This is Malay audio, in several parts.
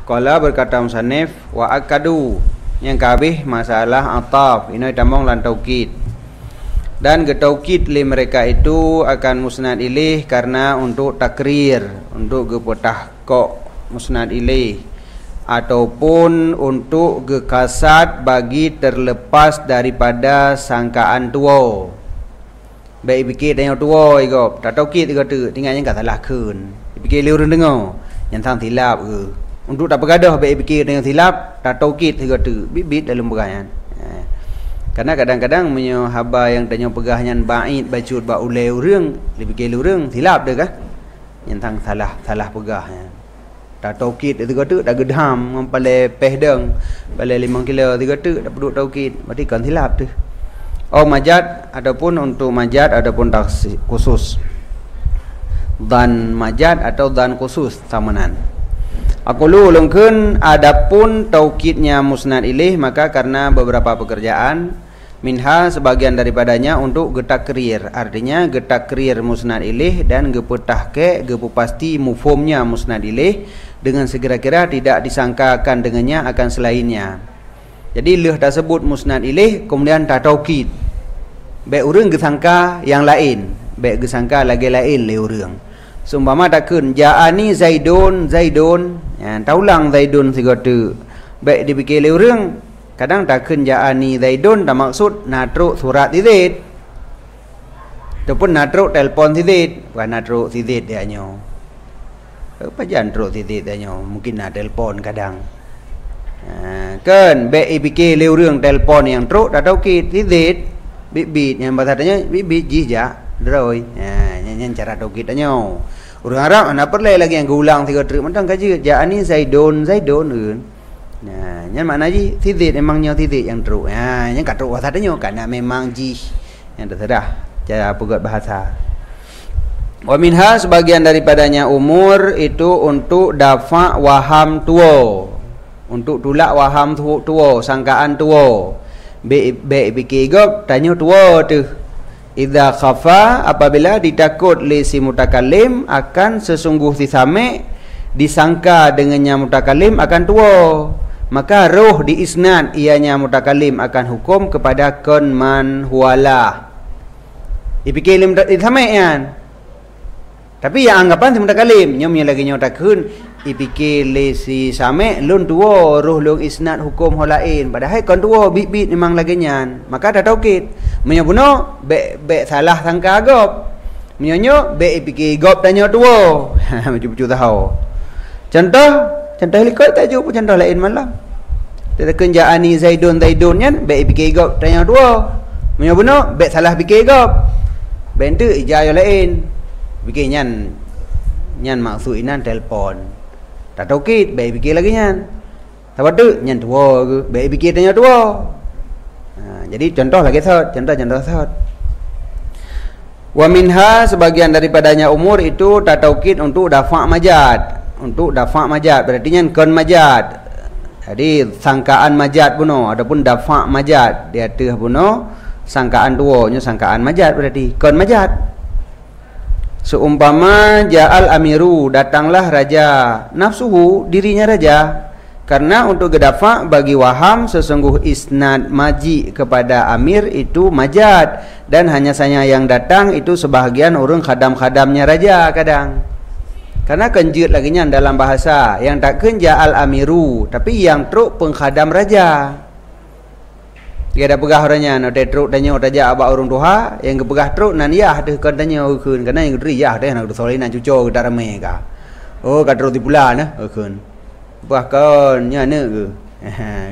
Qala berkata musannif wa akadu yang kabih masalah ataf ini tambang lan taukid. Dan getaukid li mereka itu akan musnad ilaih karena untuk takrir, untuk gepetah kok musnad ilaih, ataupun untuk gekasat bagi terlepas daripada sangkaan tua. Baik fikir tanya tua igop, tak taukid igop tu tinggalnya enggak salah kun. Fikir liur dengar, yang tang tilap ke. Untuk tak bergadah baik fikir dengan silap, tak taukid igop tu bibit dalam berayaan. Karena kadang-kadang punya haba yang tanya pegahnya bait bacut ba ulai urang, lebih kele urang silap dah kan. Yang tang salah pegahnya. Tak taukid itu kata dah gedam ngempale pehdeng, pale 5 kilo 3 tu dak perlu taukid, berarti kan silap tu. Oh majad ataupun untuk majad ataupun taksi khusus. Dan majad atau dan khusus samanan. Aku ulungkeun adapun taukidnya musnad ilaih maka karena beberapa pekerjaan minha sebagian daripadanya untuk getakrir, artinya getakrir musnad ilaih dan gepetahke gepupasti mufhumnya musnad ilaih dengan segera-kira tidak disangkakan dengannya akan selainnya. Jadi leh tersebut musnad ilaih kemudian tak taukid. Baik urang gesangka yang lain, baik gesangka lagi lain le urang. Seumpama takun ja'ani Zaidun ya taulang Zaidun sigatu. Baik dipikir le urang kadang takun ja'ani Zaidun tak maksud natruk surat Zaid. Ataupun natruk telefon Zaid, bukan natruk Zaid dia nyo. Apa jangan natruk Zaid dia nyo, mungkin nak telefon kadang. Kan baik dipikir le urang telefon yang truk tak tahu kit Zaid bibit yang bahasanya bibit jija deroi. Yang cara tahu kita nyo. Orang Arab mana perlu lagi yang gulang 3 truk mentang kaji ja'ani Zaidun kan. Nah, yang makna ji Zaid memangnya Zaid yang truk. Yang kat truk bahasanya karena memang ji yang terserah cara pegat bahasa. Wa minha sebagian daripadanya umur itu untuk dafa waham tua. Untuk tolak waham tua, sangkaan tua. Baik fikir gop tanya tua tu. Idza khafa apabila ditakut li si mutakallim akan sesungguh si sami disangka dengannya mutakallim akan tua, maka roh di isnad ianya mutakallim akan hukum kepada kun man huwala. Dipikir lim sami kan. Tapi yang anggapan si mutakallim nyom lagi nyotakun dipikir li si sami lun tua roh lung isnad hukum holain padahal kon tua bit memang lagi nyan, maka dah taukid. Menyobuno be salah sangka agop. Menyonyo be fikir gop tanya tua. Macam tahu. Contoh likoi tak jumpa contoh lain malam. Tetekan ja'ani Zaidun nyan be fikir gop tanya tua. Menyobuno be salah fikir gop. Bentu ijah yang lain. Fikir nyan maksud inan telefon. Tak tahu kit be fikir lagi nyan. Tahu tu nyan tua ke be fikir tanya tua. Jadi contoh lagi contoh sahut. Wa minha sebagian daripadanya umur itu tataukid untuk dafa' majad. Untuk dafa' majad berarti nya kon majad. Jadi sangkaan majad puno adapun dafa' majad dia teh puno sangkaan tua nya sangkaan majad berarti kon majad. Seumpama ja'al amiru datanglah raja nafsuhu dirinya raja. Karena untuk gedafa bagi waham sesungguh isnad maji kepada amir itu majad dan hanya saja yang datang itu sebahagian orang khadam-khadamnya raja kadang. Karena kenjut lagi nya dalam bahasa yang tak kenja al amiru tapi yang truk pengkhadam raja. Dia ada pegah orangnya no truk tanya raja aba orang tuha yang kepegah truk nan yah teh kan tanya ukun karena yang dri yah teh nak solina cucu kita ramai ka. Oh kadro di pula nah ukun. Bahkan nya ke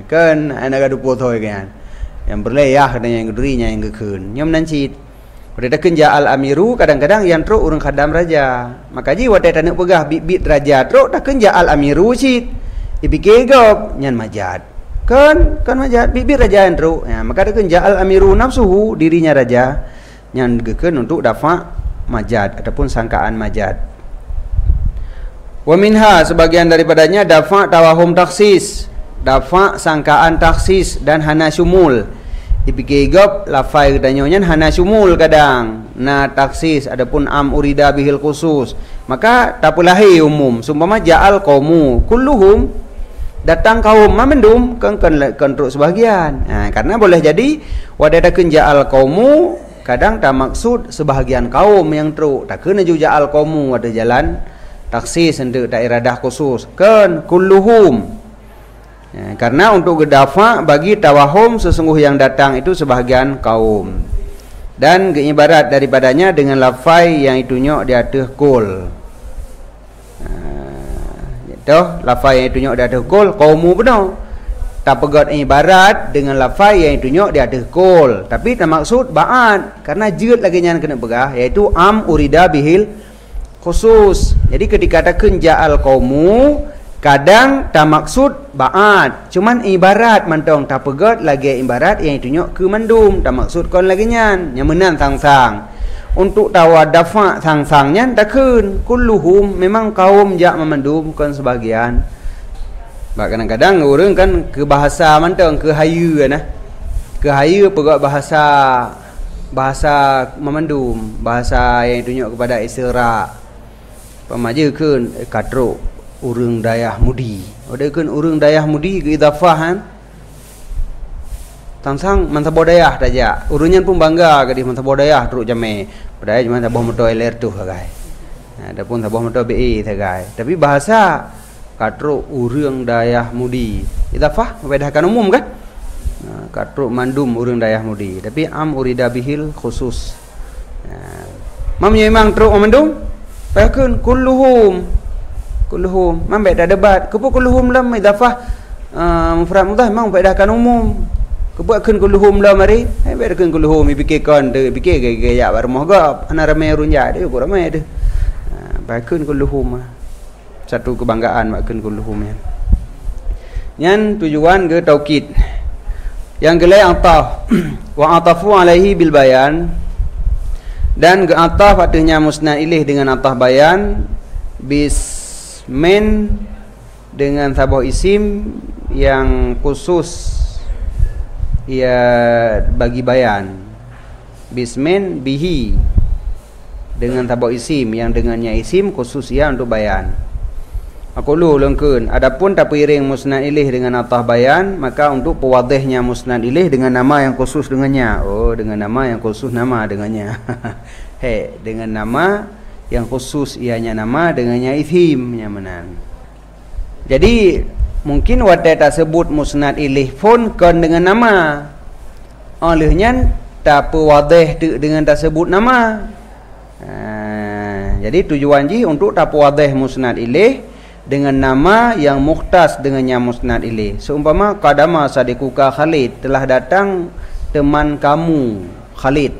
kan anak adu potoi kan yang berlayah katanya yang gedrinya yang gekun nyom nancit pada kenja al amiru kadang-kadang yang truk orang khadam raja maka ji wadah tanak pegah bit raja truk dah kenja al amiru cit dipikir gop nyan majad kan majad bit raja yang truk ya, maka dah kenja al amiru nafsuhu dirinya raja nyan gekun untuk dafa majad ataupun sangkaan majad. Wa minha sebagian daripadanya dafa' tawahum taksis, dafa' sangkaan taksis dan hana syumul. dipikir gap lafai katanya nyan hana syumul kadang na taksis adapun am urida bihil khusus maka tapulahi umum sumpama ja'al qaumu kulluhum datang kaum mamendum kan truk sebahagian. Karena boleh jadi wadadakeun ja'al qaumu kadang tak maksud sebahagian kaum yang truk tak kena juga ja'al qaumu ada jalan taksis untuk tak iradah khusus kan kulluhum. Karena untuk gedafa bagi tawahum sesungguh yang datang itu sebahagian kaum dan ibarat daripadanya dengan lafai yang itunya di atas kul. Dah lafai yang itu nyok di atas kul qaumu benar tak pegat ibarat dengan lafai yang itu nyok di atas kul tapi tak maksud ba'at karena jeut lagi yang kena pegah iaitu am urida bihil khusus. Jadi ketika takeun ja'al qaumu kadang tak maksud ba'at cuman ibarat mantong tak pegat lagi ibarat yang itu nyok ke mandum tak maksud kon lagi nyan yang menan sang-sang. Untuk tawadafa sang-sangnya takun kulluhum memang kaum jak memandum kan sebagian. Kadang-kadang orang kan ke bahasa mantang ke hayu nah. Ke hayu pegak bahasa memandum, bahasa yang tunjuk kepada isra. Pamaje keun katruk urang dayah mudi. Ada keun urang dayah mudi ke idafahan. Tangsang mantabodayah saja. Urunyan pun bangga ke di mantabodayah teruk jame. Padahal cuma tabah motor LR tu sagai. Adapun tabah motor BE sagai. Tapi bahasa katruk urang dayah mudi. Idafah membedahkan umum kan? Katruk mandum urang dayah mudi. Tapi am urida bihil khusus. Mamnya memang truk mandum. Pakeun kulluhum. Kulluhum. Mam beda debat. Kepo kulluhum lam idafah mufrad mudhaf memang membedahkan umum. Kebuatkan kulluhum lah mari. Biarkan kulluhum fikirkan tu fikir gaya barmah gap. Ana ramai runja dia kok ramai dia. Biarkan kulluhum. Satu kebanggaan biarkan kulluhum ya. Yang tujuan ke taukid. Yang kelai ataf. Wa atafu alaihi bil bayan. Dan ke ataf artinya musnad ilaih dengan ataf bayan bismin dengan sabah isim yang khusus ia bagi bayan bismin bihi dengan tabak isim yang dengannya isim khusus ia untuk bayan. Aku lu lengkeun adapun tak piring musnad ilaih dengan atah bayan maka untuk pewadihnya musnad ilaih dengan nama yang khusus dengannya. Oh dengan nama yang khusus nama dengannya. Dengan nama yang khusus ianya nama dengannya isim nyamanan. Jadi mungkin wadah tersebut musnad ilaih pun kan dengan nama. Olehnya tak pewadih dengan tersebut nama. Jadi tujuan ji untuk tak pewadih musnad ilaih dengan nama yang mukhtas dengannya musnad ilaih. Seumpama qadama sadiquka Khalid, telah datang teman kamu Khalid.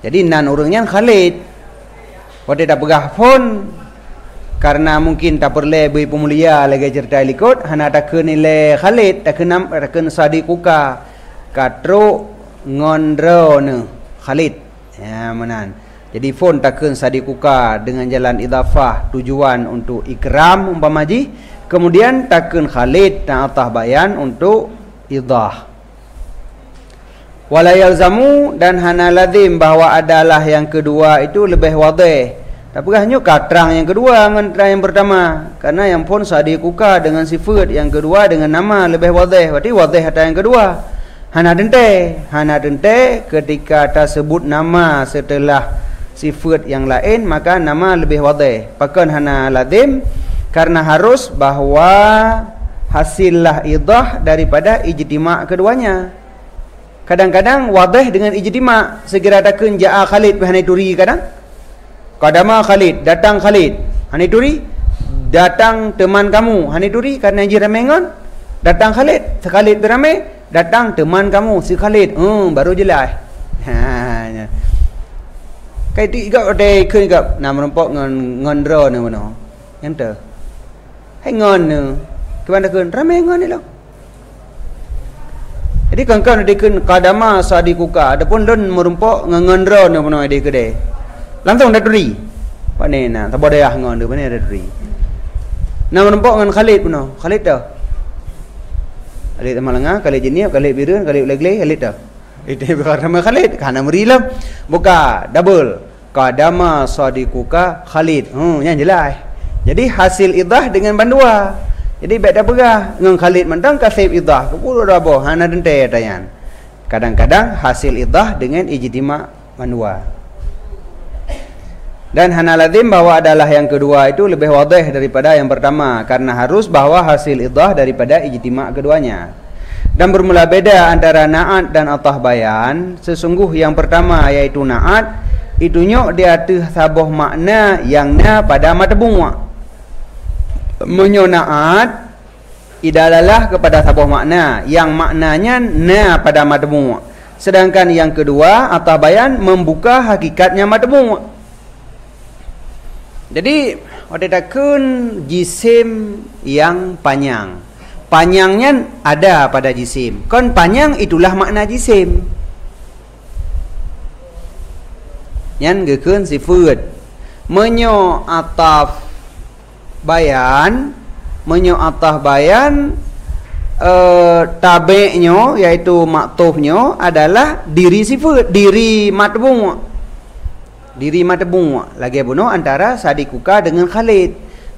Jadi nan orangnya Khalid. Wadah tak pegah pun karena mungkin tak perlu beri pemulia lagi cerita ikut hana tak nilai Khalid tak kena sadiquka katro ngondro ne Khalid ya manan. Jadi fon tak kena sadiquka dengan jalan idafah tujuan untuk ikram umpamaji kemudian tak kena Khalid dan atah bayan untuk idah. Wala yalzamu dan hana lazim bahawa adalah yang kedua itu lebih wadih. Tapi hanya katrang yang kedua dengan yang pertama. Karena yang pun sadiquka dengan sifat, yang kedua dengan nama lebih wadih. Berarti wadih ada yang kedua. Hana dente ketika tersebut nama setelah sifat yang lain maka nama lebih wadih. Pakan hana lazim karena harus bahawa hasillah idah daripada ijtima' keduanya. Kadang-kadang wadih dengan ijtima'. Segera takun ja'a Khalid bihanai turi kadang. Qadama Khalid, datang Khalid. Hani turi, datang teman kamu. Hani turi karena ji ramengon. Datang Khalid, Khalid beramai, datang teman kamu si Khalid. Baru jelas. Kai ti gak ada keun gak nama rompok ngon ne mana. Ente. Hai ngon ne. Tuan keun ramai ngon ni lo. Jadi kan ada keun qadama sadiquka, adapun don merompok ngon ne mana ada kedai. Langsung dah turi. Pak ni nak tak boleh ngon dia mana dah turi. Nama nampak dengan Khalid puno. Khalid dah. Khalid malanga, Khalid jenip, Khalid biru, Khalid legle, Khalid dah. Itu nama Khalid, kana merilam. Buka double. Qadama sadiquka Khalid. Yang jelas. Jadi hasil idah dengan bandua. Jadi baik dah berah dengan Khalid mentang kasib idah. Kepuluh dah boh, hana dente tayan. Kadang-kadang hasil idah dengan ijtima bandua. Dan hana lazim bahwa adalah yang kedua itu lebih wadih daripada yang pertama karena harus bahwa hasil idah daripada ijtima keduanya. Dan bermula beda antara na'at dan atah bayan. Sesungguh yang pertama yaitu na'at itunya dia tu sabuh makna yang na pada matbung. Menyo na'at idalalah kepada sabuh makna yang maknanya na pada matbung. Sedangkan yang kedua atah bayan membuka hakikatnya matbung. Jadi ada takun jisim yang panjang. Panjangnya ada pada jisim. Kan panjang itulah makna jisim. Yang gekun sifat. Menyo ataf bayan, tabi'nya yaitu maktufnya adalah diri sifat, diri matbung. Diri matbung lagi bunuh antara sadiquka dengan Khalid.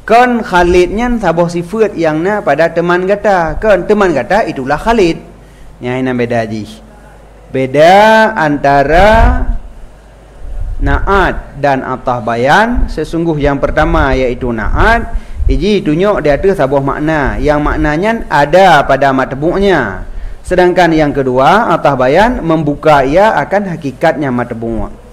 Kan Khalidnya sabuh sifat yang na pada teman kata. Kan teman kata itulah Khalid. Yang ini beda ji. Beda antara na'at dan atah bayan. Sesungguh yang pertama yaitu na'at, iji tunjuk dia tu sabuh makna yang maknanya ada pada matbungnya. Sedangkan yang kedua atah bayan membuka ia akan hakikatnya matbung.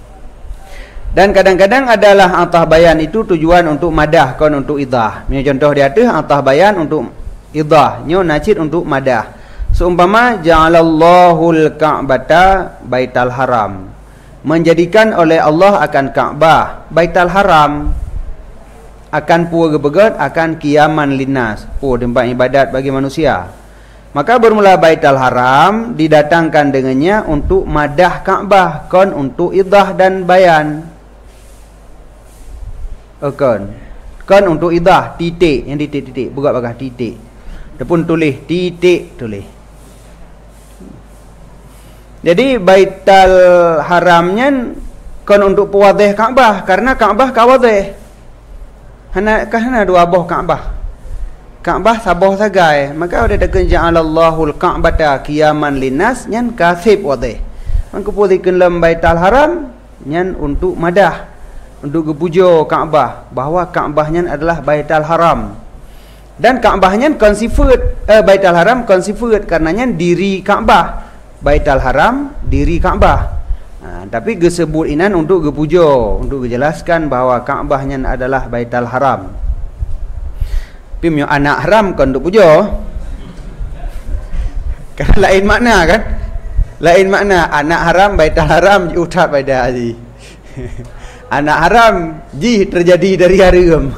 Dan kadang-kadang adalah atah bayan itu tujuan untuk madah, kon untuk idah. Contoh dia tu atah bayan untuk idah, nyo nacid untuk madah. Seumpama ja'alallahul ka'bata baital haram. Menjadikan oleh Allah akan Ka'bah baital haram. Akan pua gebegat, akan kiaman linnas. Tempat ibadat bagi manusia. Maka bermula baital haram didatangkan dengannya untuk madah Ka'bah, kon untuk idah dan bayan. Kan untuk idah titik yang titik-titik buka bagah titik. Dia pun tulis titik tulis. Jadi baital haramnya kan untuk pewadih Kaabah karena Kaabah kawadih. Hana dua boh Kaabah. Kaabah saboh sagai. Maka ada tekan ja'alallahul ka'bata qiyaman linnas nyan kasib wadih. Maka pulihkan dalam baital haram nyan untuk madah. Untuk kepuja Kaabah bahawa Kaabahnya adalah baital haram. Dan Kaabahnya konsifat baital haram konsifat karenanya diri Kaabah. Baital haram diri Kaabah. Tapi disebut inan untuk kepuja, untuk dijelaskan bahawa Kaabahnya adalah baital haram. Pimyo anak haram kan untuk puja. Kan lain makna kan? Lain makna anak haram baital haram utat pada haji. Anak haram ji terjadi dari haram.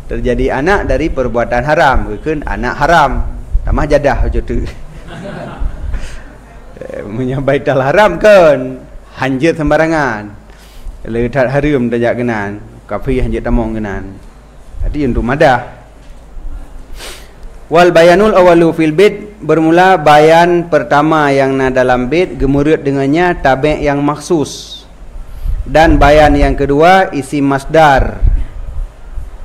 Terjadi anak dari perbuatan haram. Bukan anak haram. Tamah jadah macam tu. Menyabaital haram kan hanjit sembarangan. Letak haram tak kenan. Kafi hanjit tamong kenan. Jadi untuk madah. Wal bayanul awalu fil bait, bermula bayan pertama yang na dalam bait gemurut dengannya tabi' yang maksus. Dan bayan yang kedua isim masdar.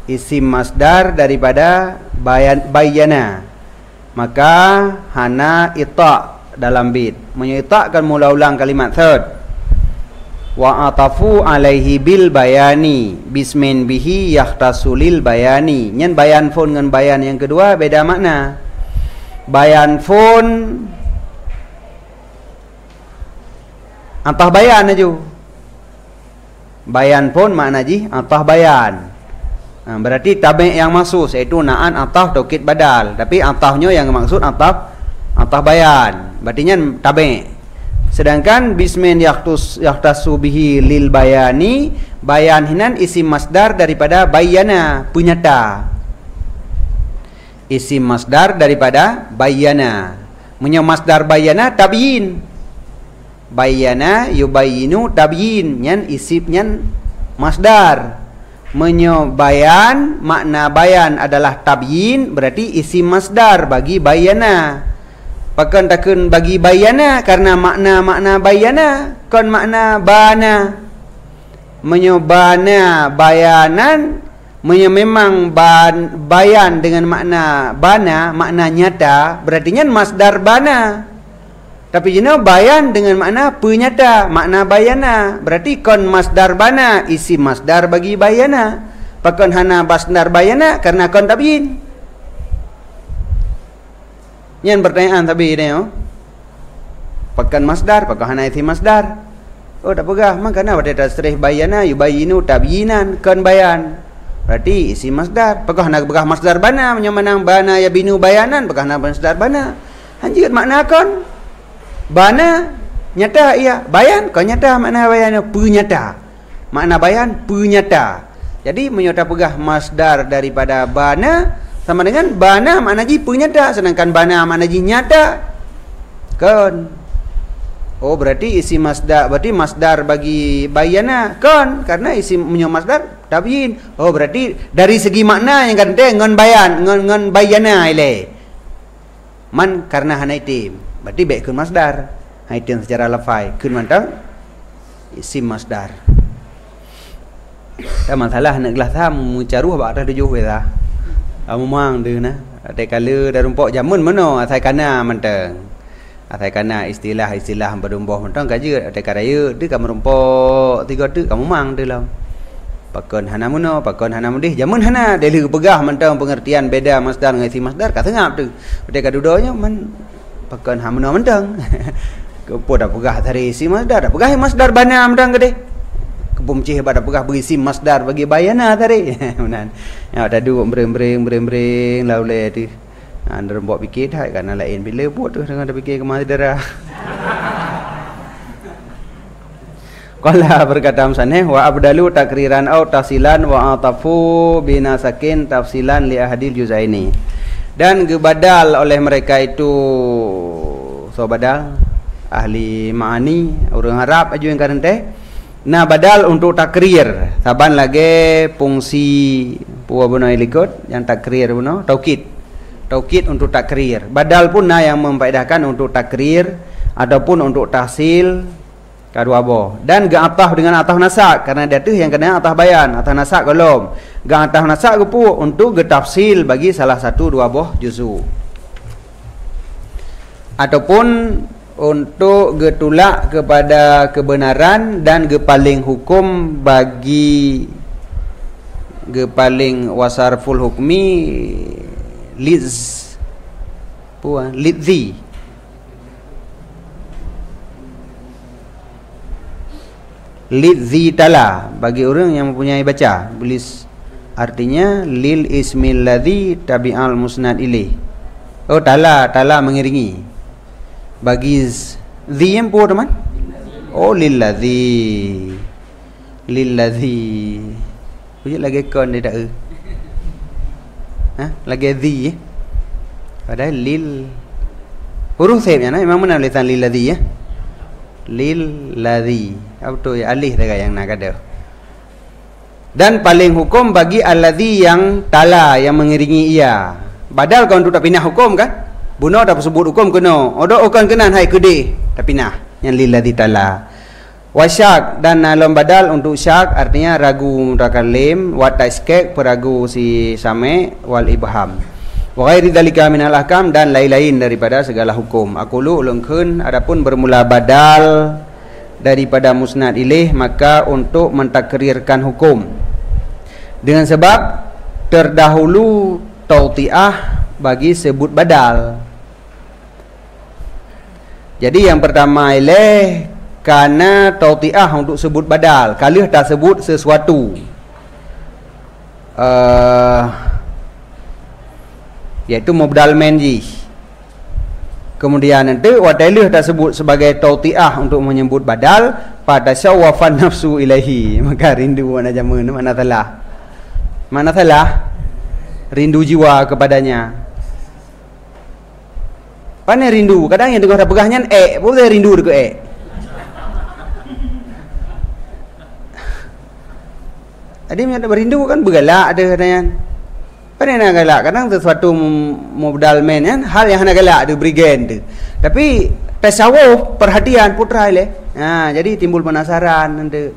Isim masdar daripada bayana. Maka hana ita' dalam bait. Menyitakkan mula ulang kalimat third. Wa atafu alaihi bil bayani bismin bihi yahtasulil bayani. Nyen bayan phone dengan bayan yang kedua beda makna. Bayan phone antah bayan aja. Bayan pun makna ji atah bayan. Berarti tabi' yang maksud iaitu na'an atah taukid badal. Tapi atahnya yang maksud atah bayan. Berarti tabi'. Sedangkan bismin yahtasu bihi lil bayani, bayan hinan isim masdar daripada bayana, penyata. Isim masdar daripada bayana. Punya masdar bayana tabyin. Bayana yubayinu tabyin nyan isib nyan masdar. Menyo bayan makna bayan adalah tabyin berarti isim masdar bagi bayana. Pakan takun bagi bayana karena makna bayana kon makna bana. Menyobana bayanan memang bayan dengan makna bana, makna nyata, berarti masdar bana. Tapi jena bayan dengan makna penyata, makna bayana. Berarti kon masdar bana, isi masdar bagi bayana. Pakon hana masdar bayana karena kon tabyin. Yang pertanyaan tapi ini pakon masdar, pakon hana isi masdar. Oh tak pegah, makana pada tasrih bayana yubayinu tabyinan kon bayan. Berarti isi masdar. Pakon hana pegah masdar bana, menyamanang bana yabinu bayanan, pakon hana masdar bana. Hanjit makna kon bana nyata ia bayan kau nyata makna bayan penyata, makna bayan penyata. Jadi menyata pegah masdar daripada bana sama dengan bana makna ji penyata, sedangkan bana makna ji nyata kan. Oh berarti isi masdar, berarti masdar bagi bayana kan karena isi menyo masdar tabyin. Oh berarti dari segi makna yang kante ngon bayan ngon bayana ile man karena hana itim. Berarti baik kun masdar. Haitin secara lafai kun mantang isim masdar. Tak masalah nak gelas tham mencaruh bak dah tujuh weda. Amu mang de na. Ate kala dah rumpok jamun mano asai kana mantang. Asai kana istilah berumboh mantang kaje ate karaya de kamu rumpok tiga tu kamu mang de lam. Pakon hana muno, pakon hana mudih jamun hana delu pegah mantang pengertian beda masdar dengan isim masdar ka tengap tu. Ate kadudonya man pakon hamna mendang. Kepo dah pegah dari isi masdar, dah pegah masdar bana mendang gede. Kepum cih dah pegah berisi masdar bagi bayana tadi. Menan. Ya dah duduk bereng laule tu. Anda buat fikir dah kan lain bila buat tu dengan dah fikir ke masdar. Qala berkata amsaneh wa abdalu takriran au tafsilan wa atafu binasakin tafsilan li ahadil juzaini. Dan gebadal oleh mereka itu badal ahli ma'ani orang Arab aju yang karente nah badal untuk takrir saban lagi fungsi puwa buno ilikot yang takrir buno taukid untuk takrir badal pun nah yang memfaedahkan untuk takrir ataupun untuk tahsil kadua boh dan ga'atah dengan atah nasak karena dia tu yang kena atah bayan atah nasak golom ga'atah nasak gepu untuk getafsil bagi salah satu dua boh juzu ataupun untuk getulak kepada kebenaran dan gepaling hukum bagi gepaling wasarful hukmi lidzi lidzi tala bagi orang yang mempunyai baca tulis artinya lil ismil ladzi tabi'al musnad ilaih. Oh tala mengiringi bagi zi yang apa teman? Oh lilladzi punya lagi kon dia tak lagi zi padahal lil huruf sebnya memang benar tulisan lilladzi lilladzi apa tu ya alih dekat yang nak ada. Dan paling hukum bagi alladzi yang tala yang mengiringi ia. Badal kau untuk tak pindah hukum kan? Buno tak sebut hukum kena. Odo okan kenan hai kede tak pindah yang lilladzi tala. Wasyak dan dalam badal untuk syak artinya ragu mutakalim wa taskek peragu si same wal ibham. Wa ghairi dzalika minal ahkam dan lain-lain daripada segala hukum. Aqulu ulungkeun adapun bermula badal daripada musnad ilaih maka untuk mentakrirkan hukum dengan sebab terdahulu tautiah bagi sebut badal. Jadi yang pertama ilaih karena tautiah untuk sebut badal kalih tak sebut sesuatu iaitu mubdal menji. Kemudian nanti wadailuh tak sebut sebagai tautiah untuk menyebut badal pada syawafan nafsu ilahi maka rindu mana jaman mana salah rindu jiwa kepadanya. Pane rindu kadang yang tengah pegahnya boleh rindu dekat Ada yang berindu kan bergalak ada katanya. Pada nak galak kadang sesuatu mubdal men kan hal yang nak galak tu brigen tu. Tapi tasawuf perhatian putra ile. Jadi timbul penasaran nanti.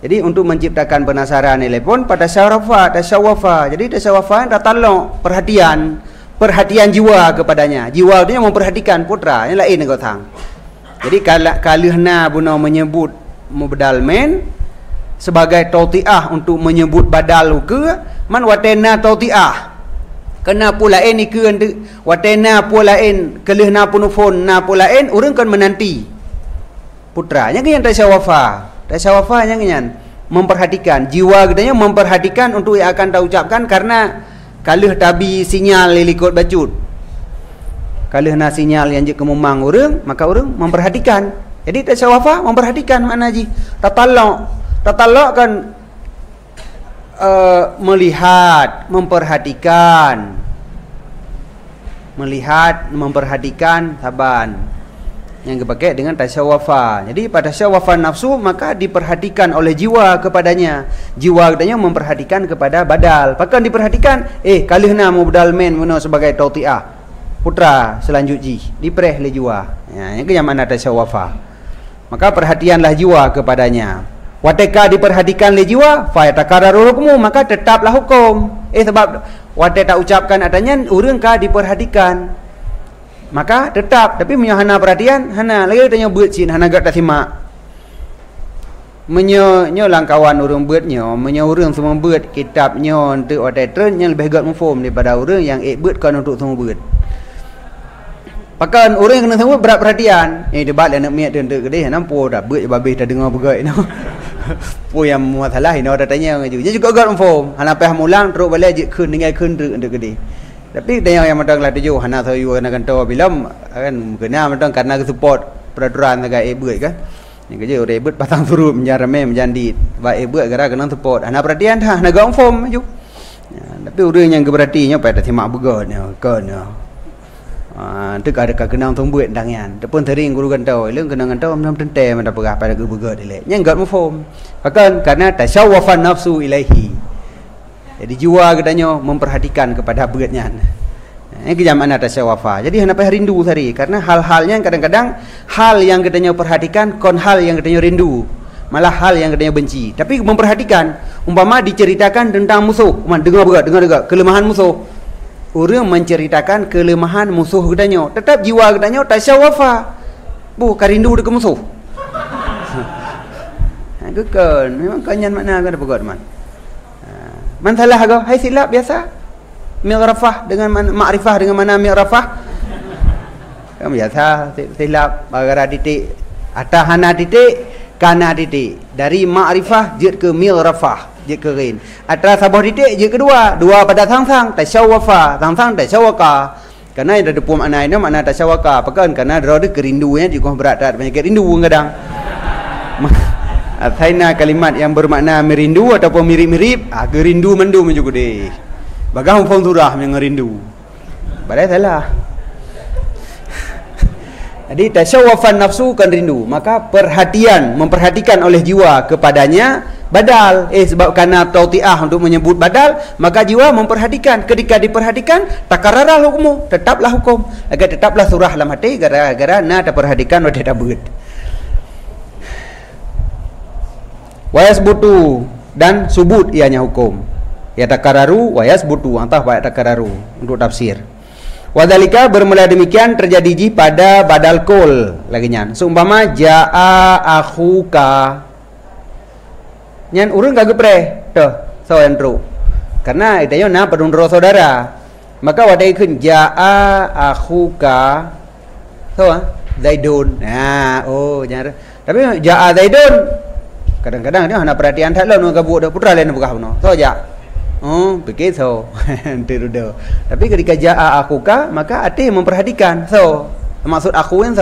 Jadi untuk menciptakan penasaran ile pun pada tasawufa. Jadi tasawufa dah talok perhatian jiwa kepadanya. Jiwa dia memperhatikan putra yang lain kau tang. Jadi kalihna buno menyebut mubdal men sebagai tautiah untuk menyebut badal ke man watena tautiah kena pula ni ke watena pula kelihna punufon na pula urang kan menanti putra nya yang tasawufa yang memperhatikan jiwa gedanya memperhatikan untuk yang akan ucapkan karena kalih tabi sinyal lilikut bacut kalihna sinyal yang je kemumang urang maka urang memperhatikan jadi tasawufa memperhatikan makna ji tatalok kan melihat memperhatikan saban yang dipakai dengan tasawufa. Jadi pada tasawufa nafsu maka diperhatikan oleh jiwa kepadanya. Jiwa katanya memperhatikan kepada badal. Pakan diperhatikan kalihna mubdal men muna sebagai tautiah putra selanjutnya dipereh oleh jiwa. Yang ke mana tasawufa. Maka perhatianlah jiwa kepadanya. Wateka diperhatikan oleh jiwa fa yatakarraru hukmu maka tetaplah hukum. Sebab wate tak ucapkan adanya urang ka diperhatikan maka tetap tapi punya hana perhatian hana lagi tanya beut sin hana gak tak simak menyo langkawan urang beutnyo menyo urang semua beut kitabnyo untuk wate tren yang lebih gak mufum daripada urang yang beut kan untuk semua beut. Pakan orang kena semua berat perhatian. Debat anak miat dia untuk kedai nampu dah beut babe dah dengar begai no. Po yang masalah ini orang tanya ngaju. Dia juga gak mufum. Hana peh mulang terus balik je keun dengan keun untuk kedai. Tapi dia yang matang lah tuju hana sayu hana kantor bilam kan kena matang karena support peraturan agak beut kan. Ni kerja orang beut pasang suruh menjarame menjandit. Ba beut gara kena support. Hana perhatian dah hana gak mufum maju. Tapi orang yang berarti nya pada simak begai ni kan. Tức ada kenang tumbuh dangan tepun tering guru gantau leng kenang gantau am tente man dapat pada gebegat ile nya enggak mufum bahkan karena tasawwufan nafsu ilaihi jadi jiwa katanya memperhatikan kepada begatnya ini kejamaan tasawwufa jadi hendak rindu tadi karena hal-halnya kadang-kadang hal yang katanya perhatikan kon hal yang katanya rindu malah hal yang katanya benci tapi memperhatikan umpama diceritakan tentang musuh dengar kelemahan musuh orang menceritakan kelemahan musuh gedanya tetap jiwa gedanya tasawufa karindu dekat musuh gekan memang kanyan makna ada pegot man salah agak hai silap biasa mi'rafah dengan ma'rifah dengan mana mi'rafah kan biasa silap bagara titik atas hana titik kana titik dari ma'rifah jid ke mi'rafah je kerin atas sabah titik je kedua dua pada sang-sang tasawufa sang-sang tasawuka karena ada depu makna ini makna tasawuka pakan karena ada kerindunya juga berat banyak rindu kadang Athaina kalimat yang bermakna merindu ataupun mirip-mirip kerindu mendum juga deh bagang pun surah yang merindu badai salah jadi tasawufan nafsu kan rindu maka memperhatikan oleh jiwa kepadanya badal sebab karena tautiah untuk menyebut badal maka jiwa memperhatikan ketika diperhatikan takarrara hukmu tetaplah hukum agar tetaplah surah dalam hati gara-gara ada perhatikan oleh tabut wayasbutu dan subut ianya hukum ya takarraru wayasbutu antah wa takarraru untuk tafsir wadalika bermula demikian terjadi pada badal kul lagi nyan seumpama jaa akhuka nyan urang kagak pre tuh sawan tru karena itayo na padundro saudara maka wadai kun jaa akhuka zaidun jangan tapi jaa zaidun kadang-kadang dia hana perhatian tak lalu gabuk dah putra lain bukan no ja pikir tiru tapi ketika jaa akhuka maka ati memperhatikan maksud aku kan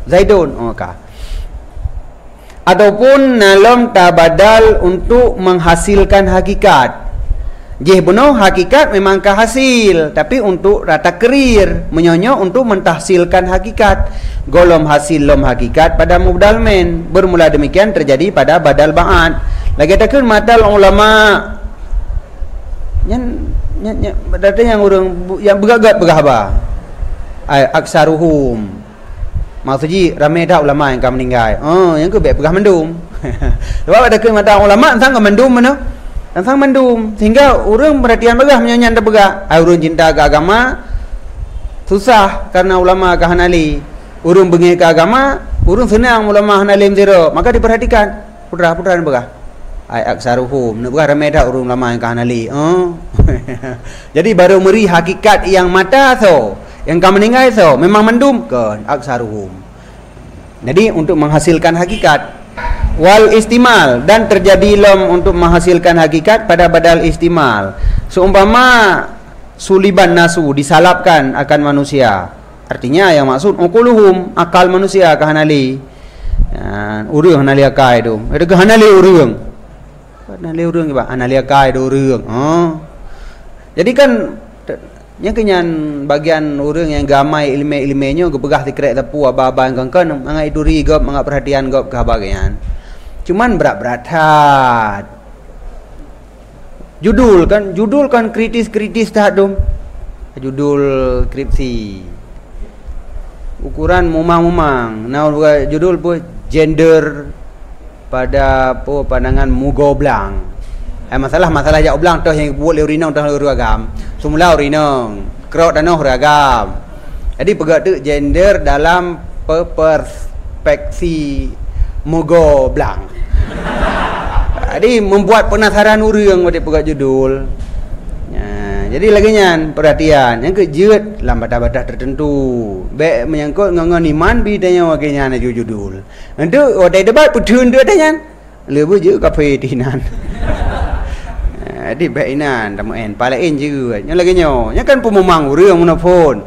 zaidun ataupun dalam tabadal untuk menghasilkan hakikat jih benar hakikat memang hasil tapi untuk rata kerir menyonyo untuk mentahsilkan hakikat golom hasil lom hakikat pada mubdal men bermula demikian terjadi pada badal ba'at lagi takun matal ulama Datang yang orang yang begagat berapa? Aksaruhum. Maksudnya ramai dah ulama yang akan meninggal. Yang ke baik pegah mendum. Sebab ada ke mata ulama tentang mendum mana? Tentang mendum. Sehingga orang perhatian begah menyanyi dah begah. Orang cinta ke agama susah karena ulama ke Hanali. Orang bengi ke agama, orang senang ulama Hanali mzero. Maka diperhatikan. Putra-putra ni begah. Aksaruhum. Nak begah ramai dah orang ulama yang ke Hanali. Jadi baru meri hakikat yang mata so. Yang kamu meninggal so memang mendum ke aksaruhum. Jadi untuk menghasilkan hakikat wal istimal dan terjadi lom untuk menghasilkan hakikat pada badal istimal. Seumpama suliban nasu disalapkan akan manusia. Artinya yang maksud uquluhum akal manusia ke Hanali. Urang Hanali akai tu. Ada ke Hanali urang. Hanali urang ke ba? Hanali akai do urang. Jadi kan yang kenyan bagian orang yang gamai ilmu-ilmunya gebegah dikrek tapu aba-aba yang kan mangai duri gop mangai perhatian gop ke bagian. Cuman berat-berat. Judul kan kritis-kritis dah tu. Judul skripsi. Ukuran mumang-mumang. Nah judul pun gender pada pandangan mugoblang. Masalah jak oblang toh yang buat urinong toh agam. Semula urinong, kerok dan agam. Jadi pegak tu gender dalam perspeksi mugoblang. Jadi membuat penasaran urang pada pegak judul. Jadi lagi nyan perhatian yang kejeut dalam batas-batas tertentu. Baik menyangkut ngangan iman bidanya wakilnya na judul. Untuk wadai debat putun dia tanya. Lebu je kafe tinan. Jadi baik inan tamuan palain je. Yang lagi nya kan pemumang urang munafon.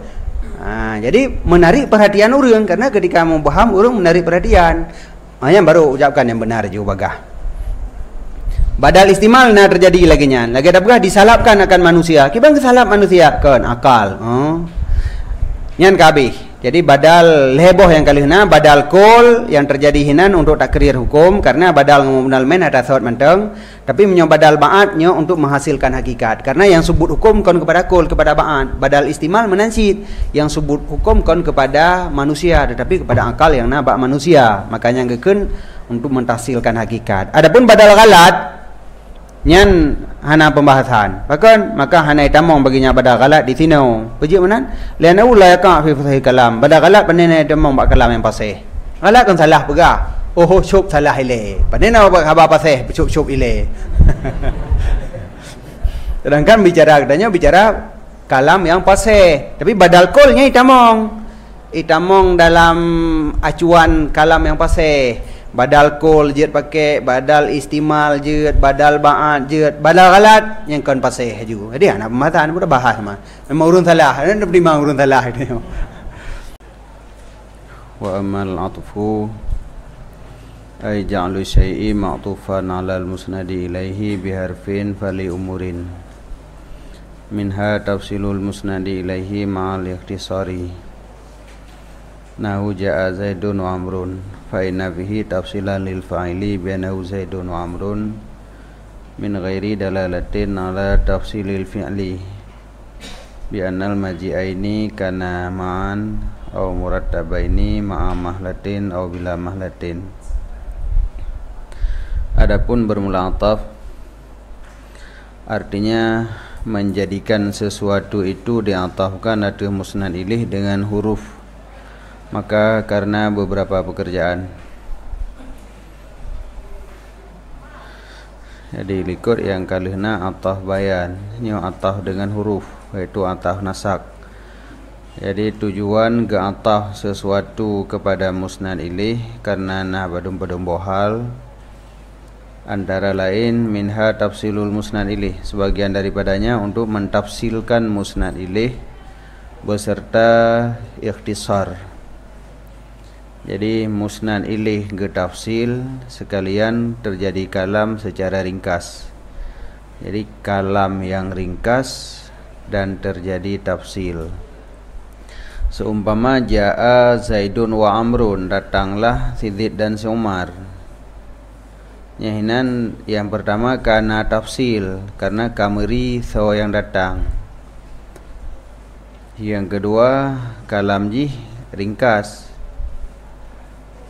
Jadi menarik perhatian urang karena ketika memaham urang menarik perhatian. Yang baru ucapkan yang benar je bagah. Badal istimal na terjadi lagi nya. Lagi ada begah disalapkan akan manusia. Kibang kesalap manusia kan akal. Nyan kabeh. Jadi badal leboh yang kali na badal kol yang terjadi hinan untuk takrir hukum karena badal ngomong men ada sawat menteng tapi menyo badal baatnya untuk menghasilkan hakikat karena yang sebut hukum kon kepada kol kepada baat badal istimal menansid yang sebut hukum kon kepada manusia tetapi kepada akal yang na bak manusia makanya ngeken untuk mentahsilkan hakikat. Adapun badal galat nyan hana pembahasan. Bahkan maka hana tamong baginya badal galat di sini. Puji manan? Lian la yaqa fi fasih kalam. Badal galat panena tamong bak kalam yang fasih. Galat kan salah begah. Oh syub salah ile. Panena bak haba fasih syub ile. Sedangkan bicara katanya bicara kalam yang fasih. Tapi badal kolnya itamong. Itamong dalam acuan kalam yang fasih. Badal kol jet pakai, badal istimal jet, badal ba'at jet, badal galat yang kan pasih juga. Jadi anak pembahasan pun dah bahas mah. Memang urun salah, ada berdimang urun salah itu. Wa amal atfu ay ja'lu syai'i ma'tufan 'ala al-musnadi ilaihi biharfin fali umurin. Minha tafsilul musnadi ilaihi ma'al ikhtisari. Nahu ja'a Zaidun wa Amrun fa inna fihi tafsilan lil fa'ili bi annahu Zaidun wa Amrun min ghairi dalalatin ala tafsilil fi'li bi annal maji'aini kana ma'an aw murattabaini ma'a mahlatin aw bila mahlatin. Adapun bermula ataf artinya menjadikan sesuatu itu diatafkan atas musnad ilaih dengan huruf. Maka karena beberapa pekerjaan. Jadi likur yang kalihna ataf bayan, nyo ataf dengan huruf, yaitu ataf nasak. Jadi tujuan ke ataf sesuatu kepada musnad ilaih karena nah badum bohal antara lain minha tafsilul musnad ilaih, sebagian daripadanya untuk mentafsilkan musnad ilaih beserta ikhtisar. Jadi musnad ilaih getafsil sekalian terjadi kalam secara ringkas. Jadi kalam yang ringkas dan terjadi tafsil. Seumpama ja'a Zaidun wa Amrun, datanglah si Zaid dan si Umar. Nyahinan yang pertama karena tafsil, karena kameri so yang datang. Yang kedua kalam jih ringkas.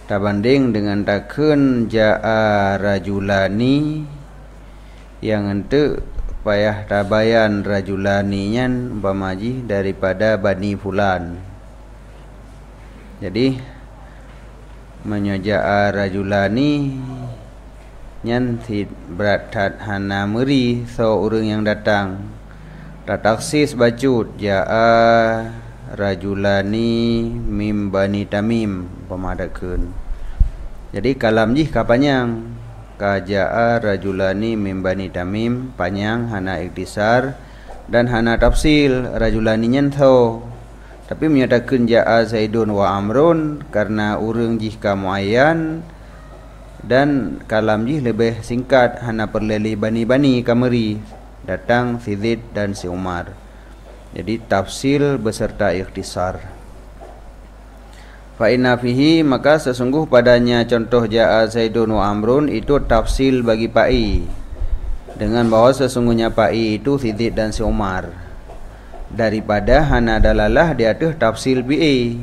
Tabanding dengan takun ja'a rajulani yang ente payah tabayan rajulani nyan umpamaji daripada bani fulan. Jadi menyaja'a rajulani nyan berat hana meri so urang yang datang. Taksis bacut ja'a rajulani mim bani tamim pemadakeun. Jadi kalam jih kapanjang ka ja'a rajulani mim bani tamim panjang hana iktisar dan hana tafsil rajulani nyen tho. Tapi menyatakan ja'a zaidun wa amrun karena urang jih ka muayyan dan kalam jih lebih singkat hana perleli bani-bani kameri datang si Zaid dan si Umar. Jadi tafsil beserta ikhtisar. Fa inna fihi maka sesungguh padanya contoh ja'a zaidun wa amrun itu tafsil bagi pai. Dengan bahwa sesungguhnya pai itu si Zaid dan si Umar. Daripada hana dalalah dia tuh tafsil pi.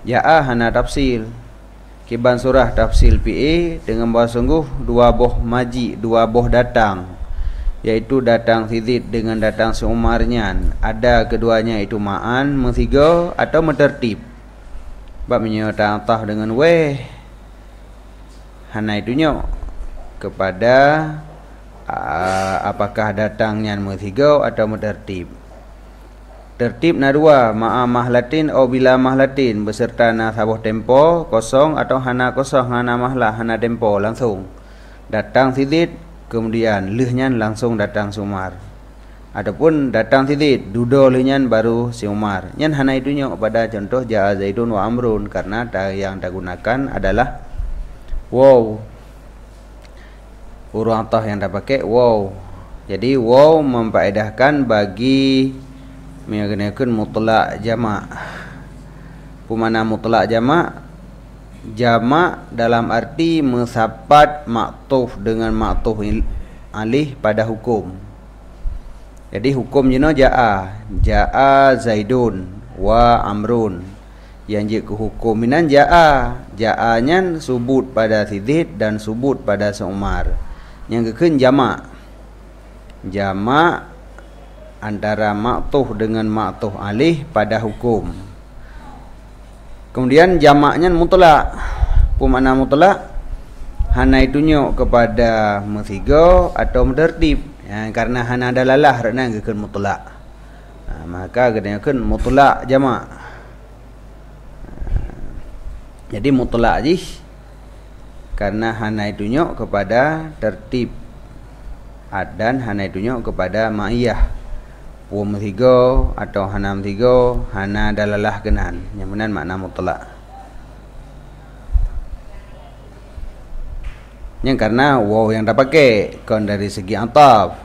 Ja'a hana tafsil. Kiban surah tafsil pi dengan bahwa sungguh dua boh maji, dua boh datang. Yaitu datang si Zaid dengan datang si Umarnya. Ada keduanya itu ma'an, mentiga atau mentertib. Bab menyerta antah dengan weh. Hana itunya kepada apakah datangnya mentiga atau mentertib. Tertib na dua, ma'a mahlatin atau bila mahlatin beserta na sabuh tempo kosong atau hana kosong, hana mahlah, hana tempo langsung. Datang si Zaid kemudian lehnya langsung datang si Umar. Adapun datang si Zaid dudo lehnya baru si Umar. Nyan hana itunya pada contoh ja'a zaidun wa amrun karena yang digunakan adalah wow. Huruf atah yang dah pakai wow. Jadi wow memfaedahkan bagi mengenakan mutlak jamak. Pemana mutlak jamak? Jamak dalam arti mensapat maktuf dengan maktuf alih pada hukum. Jadi hukum jino ja'a, ja'a zaidun wa amrun. Yang je ke hukum minan ja'a, ja'anya subut pada si Zaid dan subut pada si Umar. Yang keken jamak. Jamak antara maktuf dengan maktuf alih pada hukum. Kemudian jamaknya mutlak. Pemana mutlak? Hana itunya kepada mentiga atau mentertib. Ya, karena hana dalalah kerana kekan mutlak. Maka kenakan mutlak jamak. Jadi mutlak jih karena hana itunya kepada tertib. Dan hana itunya kepada ma'iyah. Mentiga atau hana mentiga, hana dalalah kenan. Yang benar makna mutlak. Yang karena wow yang dah pakai kon dari segi ataf.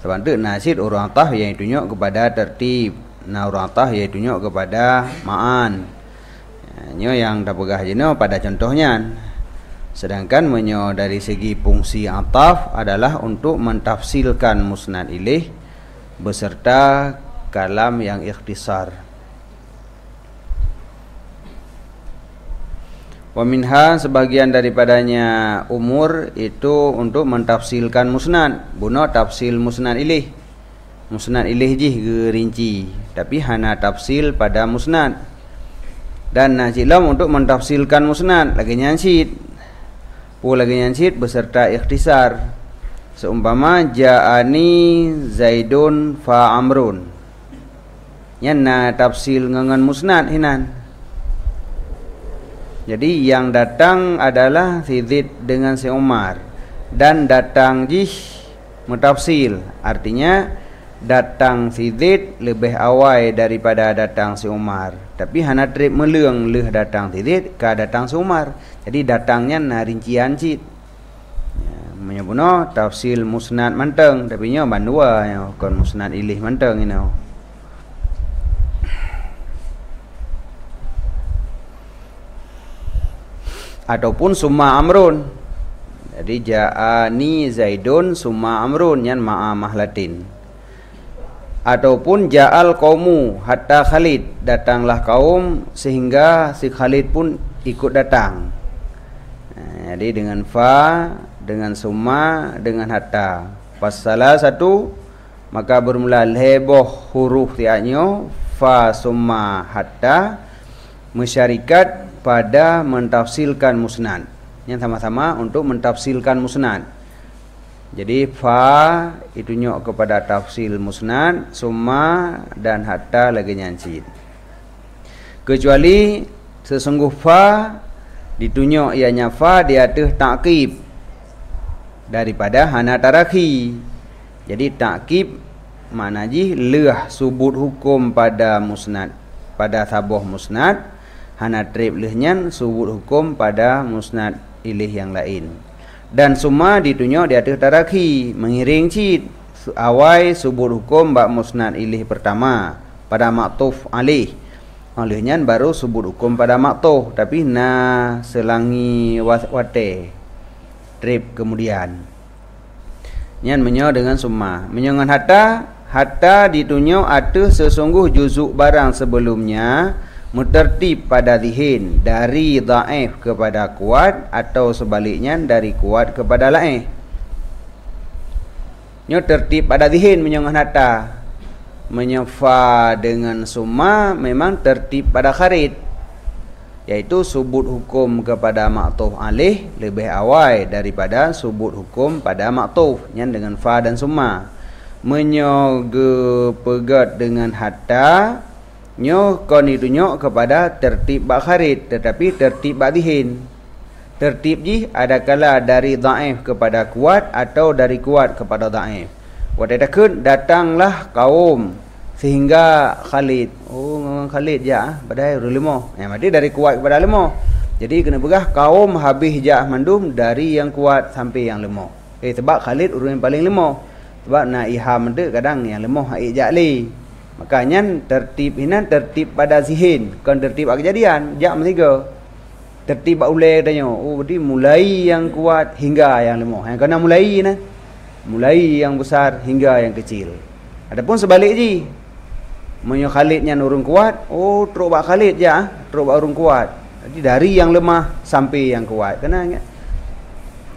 Sebab tu nasid urang ataf yang itunya kepada tertib. Nah urang ataf yang itunya kepada ma'an. Nyo yang dah pegah jeno pada contohnya. Sedangkan menyo dari segi fungsi ataf adalah untuk mentafsilkan musnad ilaih beserta kalam yang ikhtisar. Wa minha sebagian daripadanya umur itu untuk mentafsilkan musnad, buno tafsil musnad ilaih. Musnad ilaih jih gerinci, tapi hana tafsil pada musnad. Dan najilam untuk mentafsilkan musnad lagi nyansid. Lagi nyansid beserta ikhtisar. Seumpama ja'ani zaidun fa amrun. Yana tafsil ngangan musnad hinan. Jadi yang datang adalah si Zaid dengan si Umar. Dan datang jih mutafsil. Artinya datang si Zaid lebih awal daripada datang si Umar. Tapi hana trip meleung leh datang si Zaid ka datang si Umar. Jadi datangnya na rincian cid. Menyebuno tafsil musnad manteng tapi nyo bandua yo kon musnad ilih manteng ini. Ataupun summa amrun. Jadi ja'ani Zaidun summa Amrun yan ma'a mahlatin. Ataupun ja'al qaumu hatta Khalid, datanglah kaum sehingga si Khalid pun ikut datang. Jadi dengan fa, dengan summa, dengan hatta. Pas salah satu maka bermula heboh huruf tiaknya fa summa hatta masyarikat pada mentafsilkan musnad. Yang sama-sama untuk mentafsilkan musnad. Jadi fa itu nyok kepada tafsil musnad, summa dan hatta lagi nyancit. Kecuali sesungguh fa ditunyok ianya fa di atas ta'kib daripada hana tarakhi. Jadi ta'kib makna ji leh subut hukum pada musnad, pada sabuh musnad, hana trib lehnya subut hukum pada musnad ilih yang lain. Dan summa ditunyok di atas tarakhi, mengiring cid awai subut hukum bak musnad ilih pertama pada maktuf alih. Olehnya baru subut hukum pada maktuf, tapi na selangi wate trip kemudian. Nyan menyo dengan summa, menyo dengan hatta ditunyok atas sesungguh juzuk barang sebelumnya mutertib pada zihin dari dhaif kepada kuat atau sebaliknya dari kuat kepada laif. Nyo tertib pada zihin menyangan hatta. Menyefa dengan summa memang tertib pada kharid, yaitu subut hukum kepada maktuf alih lebih awal daripada subut hukum pada maktuf yang dengan fa dan summa. Menyoge pegat dengan hatta nyo kon itu nyo kepada tertib bak kharid, tetapi tertib bak zihin. Tertib ji adakala dari dhaif kepada kuat atau dari kuat kepada dhaif. Wadadakun datanglah kaum sehingga Khalid. Oh Khalid ja badai limo. Mati dari kuat kepada limo. Jadi kena begah kaum habis ja mandum dari yang kuat sampai yang limo. Sebab Khalid urang yang paling limo. Sebab nak iham mende kadang yang limo hai ja li. Makanya tertib ini tertib pada zihin, kan tertib kejadian. Jak tiga. Tertib ulai tanya. Oh berarti mulai yang kuat hingga yang lemah. Yang kena mulai nah. Mulai yang besar hingga yang kecil. Adapun sebalik ji. Menyo Khalidnya urung kuat, oh teruk bak Khalid ja, teruk bak urung kuat. Jadi dari yang lemah sampai yang kuat. Kena ingat.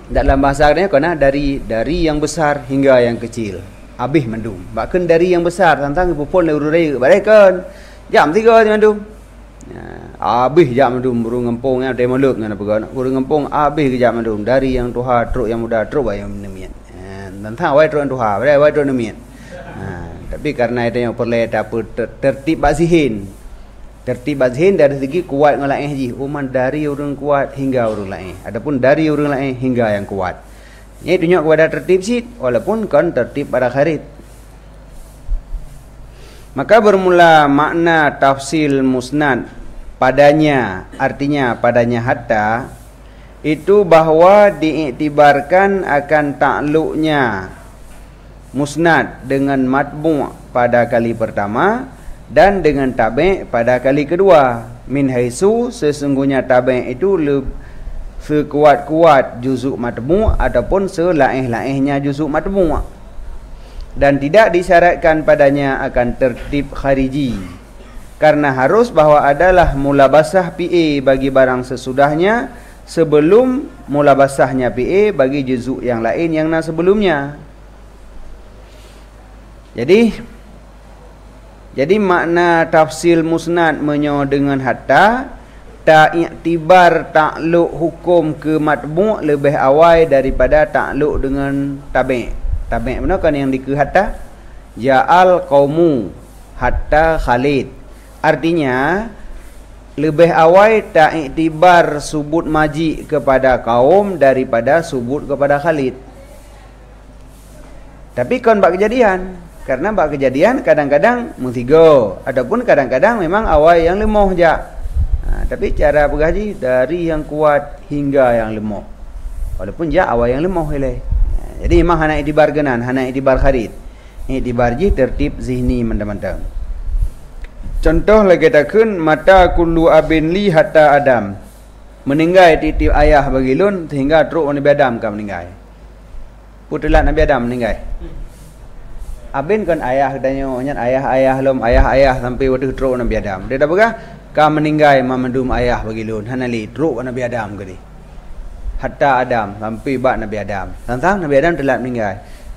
Dalam bahasa dia kena dari yang besar hingga yang kecil. Habis mandum. Bahkan dari yang besar tentang pupul urut badai kan. Jam 3 di mandum. Habis jam mandum burung ngempung yang demo luk ngana pegan. Burung ngempung habis ke jam mandum dari yang tuha truk yang muda truk yang nemian. Tentang wai truk yang tuha badai wai truk nemian. Tapi karena itu yang perlu dapat tertib bazihin. Tertib bazihin dari segi kuat dengan lain ji. Uman dari orang kuat hingga orang lain. Adapun dari orang lain hingga yang kuat. Ini tunjuk kepada tertib sid, walaupun kan tertib pada kharid. Maka bermula makna tafsil musnad padanya, artinya padanya hatta, itu bahawa diiktibarkan akan takluknya musnad dengan matbu' pada kali pertama dan dengan tabi' pada kali kedua. Min haisu sesungguhnya tabi' itu sekuat-kuat juzuk matbu' ataupun selaih-laihnya juzuk matbu', dan tidak disyaratkan padanya akan tertib khariji, karena harus bahawa adalah mulabasah PA bagi barang sesudahnya sebelum mulabasahnya PA bagi juzuk yang lain yang sebelumnya. Jadi makna tafsil musnad menyo dengan hatta tak iktibar takluk hukum ke matbu' lebih awal daripada takluk dengan tabi'. Tabi' benar kan yang di ke hatta? Ja'al qaumu hatta Khalid. Artinya lebih awal tak iktibar subut maji kepada kaum daripada subut kepada Khalid. Tapi kan bak kejadian. Karena bak kejadian kadang-kadang mutiga. Adapun kadang-kadang memang awal yang lemah je. Tapi cara bergaji dari yang kuat hingga yang lemah. Walaupun dia awal yang lemah hilai. Jadi memang hana iktibar genan, hana iktibar kharid. Iktibar ji tertib zihni mentang-mentang. Contoh lagi takun mata kullu abin li hatta adam. meninggal titip ayah bagi lun sehingga teruk Nabi Adam kan meninggal. Putulah Nabi Adam meninggal. Abin kan ayah katanya nyan ayah sampai waktu teruk Nabi Adam. Dia dah berkah ka meninggal mamandum ayah bagi lun hanali teruk Nabi Adam gadi. Hatta Adam sampai bak Nabi Adam. Tentang Nabi Adam telah meninggal.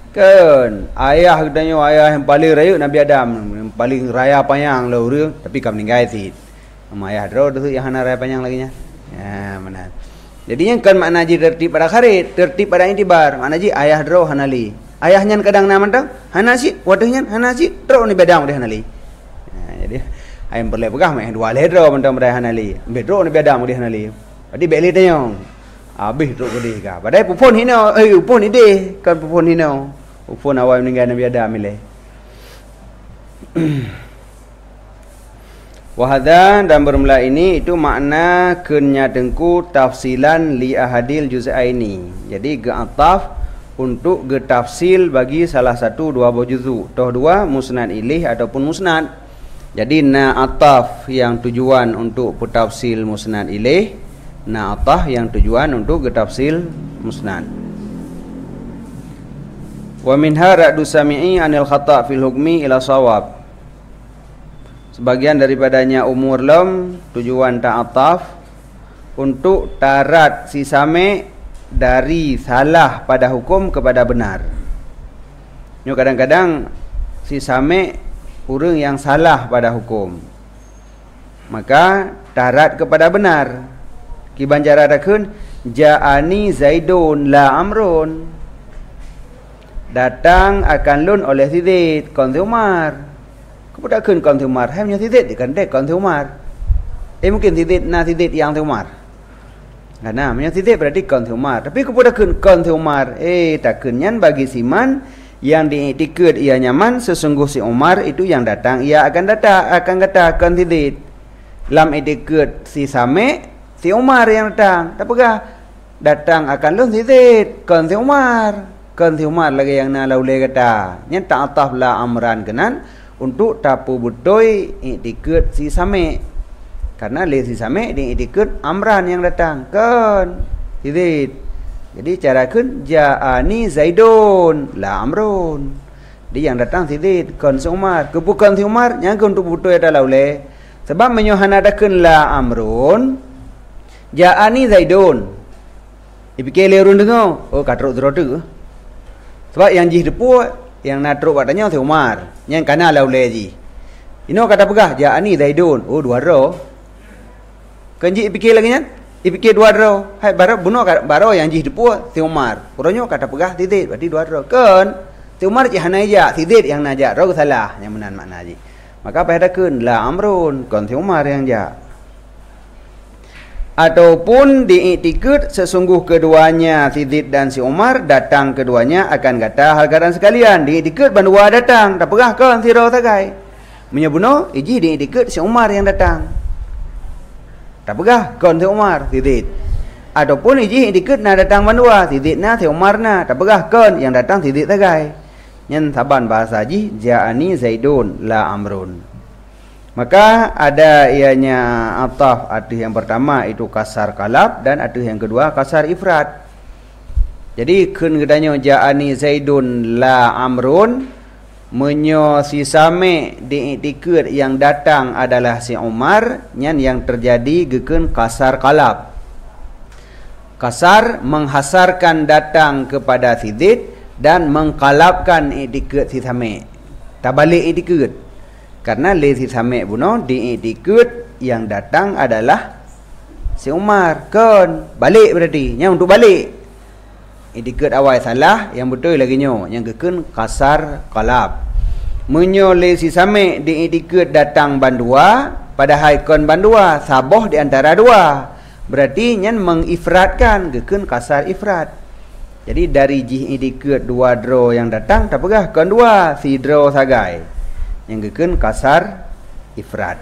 Kan ayah katanya ayah yang paling raya Nabi Adam, yang paling raya panjang lah orang, tapi kan meninggal sih. Nama ayah terus tu yang hana raya panjang lagi nya. Ya, mana. Jadinya kan makna ji tertib pada kharit, tertib pada intibar. Makna ji ayah draw hanali. Ayahnya kadang nama tang hanasi, wadahnya hanasi, draw ni bedang dia hanali. Jadi ayam perle pegah meh dua le draw mentang pada hanali. Bedro ni bedang dia hanali. Jadi beli tanya. Habis draw gede ka. Padahal pupun hina, pupun ide kan pupun hina. Pupun awal meninggal Nabi Adam milih. Wahada dan bermula ini itu makna kenya dengku tafsilan li ahadil juz'aini. Jadi ge'ataf untuk getafsil bagi salah satu dua buah juzu. Toh dua musnad ilih ataupun musnad. Jadi na'ataf yang tujuan untuk petafsil musnad ilih, na'ataf yang tujuan untuk getafsil musnad. Wa minha ra'du sami'i anil khata' fil hukmi ila sawab. Sebagian daripadanya umur lam tujuan ta'ataf untuk tarat si same dari salah pada hukum kepada benar. Nyo kadang-kadang si same orang yang salah pada hukum. Maka tarat kepada benar. Ki banjara dakun ja'ani Zaidun la Amrun. Datang akan lun oleh Zaid kon Umar. Kepada kun kon Umar, hai punya Zaid kan dek kon Umar. Mungkin Zaid na Zaid yang Umar. Karena punya Zaid berarti kon Umar. Tapi kepada kun kon Umar, tak kunyan bagi siman yang diiktikad ia nyaman sesungguh si Umar itu yang datang ia akan kata kon Zaid. Lam iktikad si same si Umar yang datang. Tapakah datang akan lun Zaid kon Umar. Kon Umar lagi yang na laule kata. Nyen ta'ataf la amran kenan untuk tapu butoi iktikad si same. Karena le si same di iktikad amran yang datang kan Zaid. Jadi cara kun ja'ani Zaidun la Amrun. Dia yang datang si Zaid kon si Umar. Kebukan si Umar yang untuk butoi ada laule. Sebab menyohana dakun la Amrun ja'ani Zaidun. Ipikir lerun dengar. Oh katruk terotu. Sebab yang jih depu yang natruk katanya si Umar. Yang kana laule ji. Ino kata pegah ja'ani Zaidun. Oh dua ro. Kanji ipikir lagi nya. Ipikir dua ro. Hai baro buno baro yang jih depu si Umar. Puronyo kata pegah Zaid berarti dua ro. Kan si Umar ji hana ja, si Zaid yang naja. Ro salah yang menan makna ji. Maka pada kun la Amrun kon si Umar yang ja. Ataupun diiktikad sesungguh keduanya si Zaid dan si Umar datang keduanya akan kata hal keadaan sekalian diiktikad bandua datang tak pegah kan si ro tagai menyebuno iji diiktikad si Umar yang datang tak pegah kan si Umar si Zaid ataupun iji diiktikad na datang bandua si Zaid na si Umar na tak pegah kan yang datang si Zaid tagai nyen saban bahasa ji ja'ani Zaidun la Amrun. Maka ada ianya ataf arti yang pertama itu kasar kalab dan arti yang kedua kasar ifrat. Jadi kun gedanya ja'ani Zaidun la Amrun menyo si same diiktikad yang datang adalah si Umar nyan yang terjadi gekun kasar kalab. Kasar menghasarkan datang kepada si Zaid dan mengkalabkan iktikad si same. Tak balik iktikad. Karena lezi same buno diiktikad yang datang adalah si Umar kan balik berarti yang untuk balik iktikad awal salah yang betul lagi nyo yang gekun kasar kalab menyo lezi same diiktikad datang bandua padahal kon bandua saboh di antara dua berarti nyen mengifratkan gekun kasar ifrat. Jadi dari jih iktikad dua draw yang datang tak pegah kon dua si draw sagai yang gekun kasar ifrat.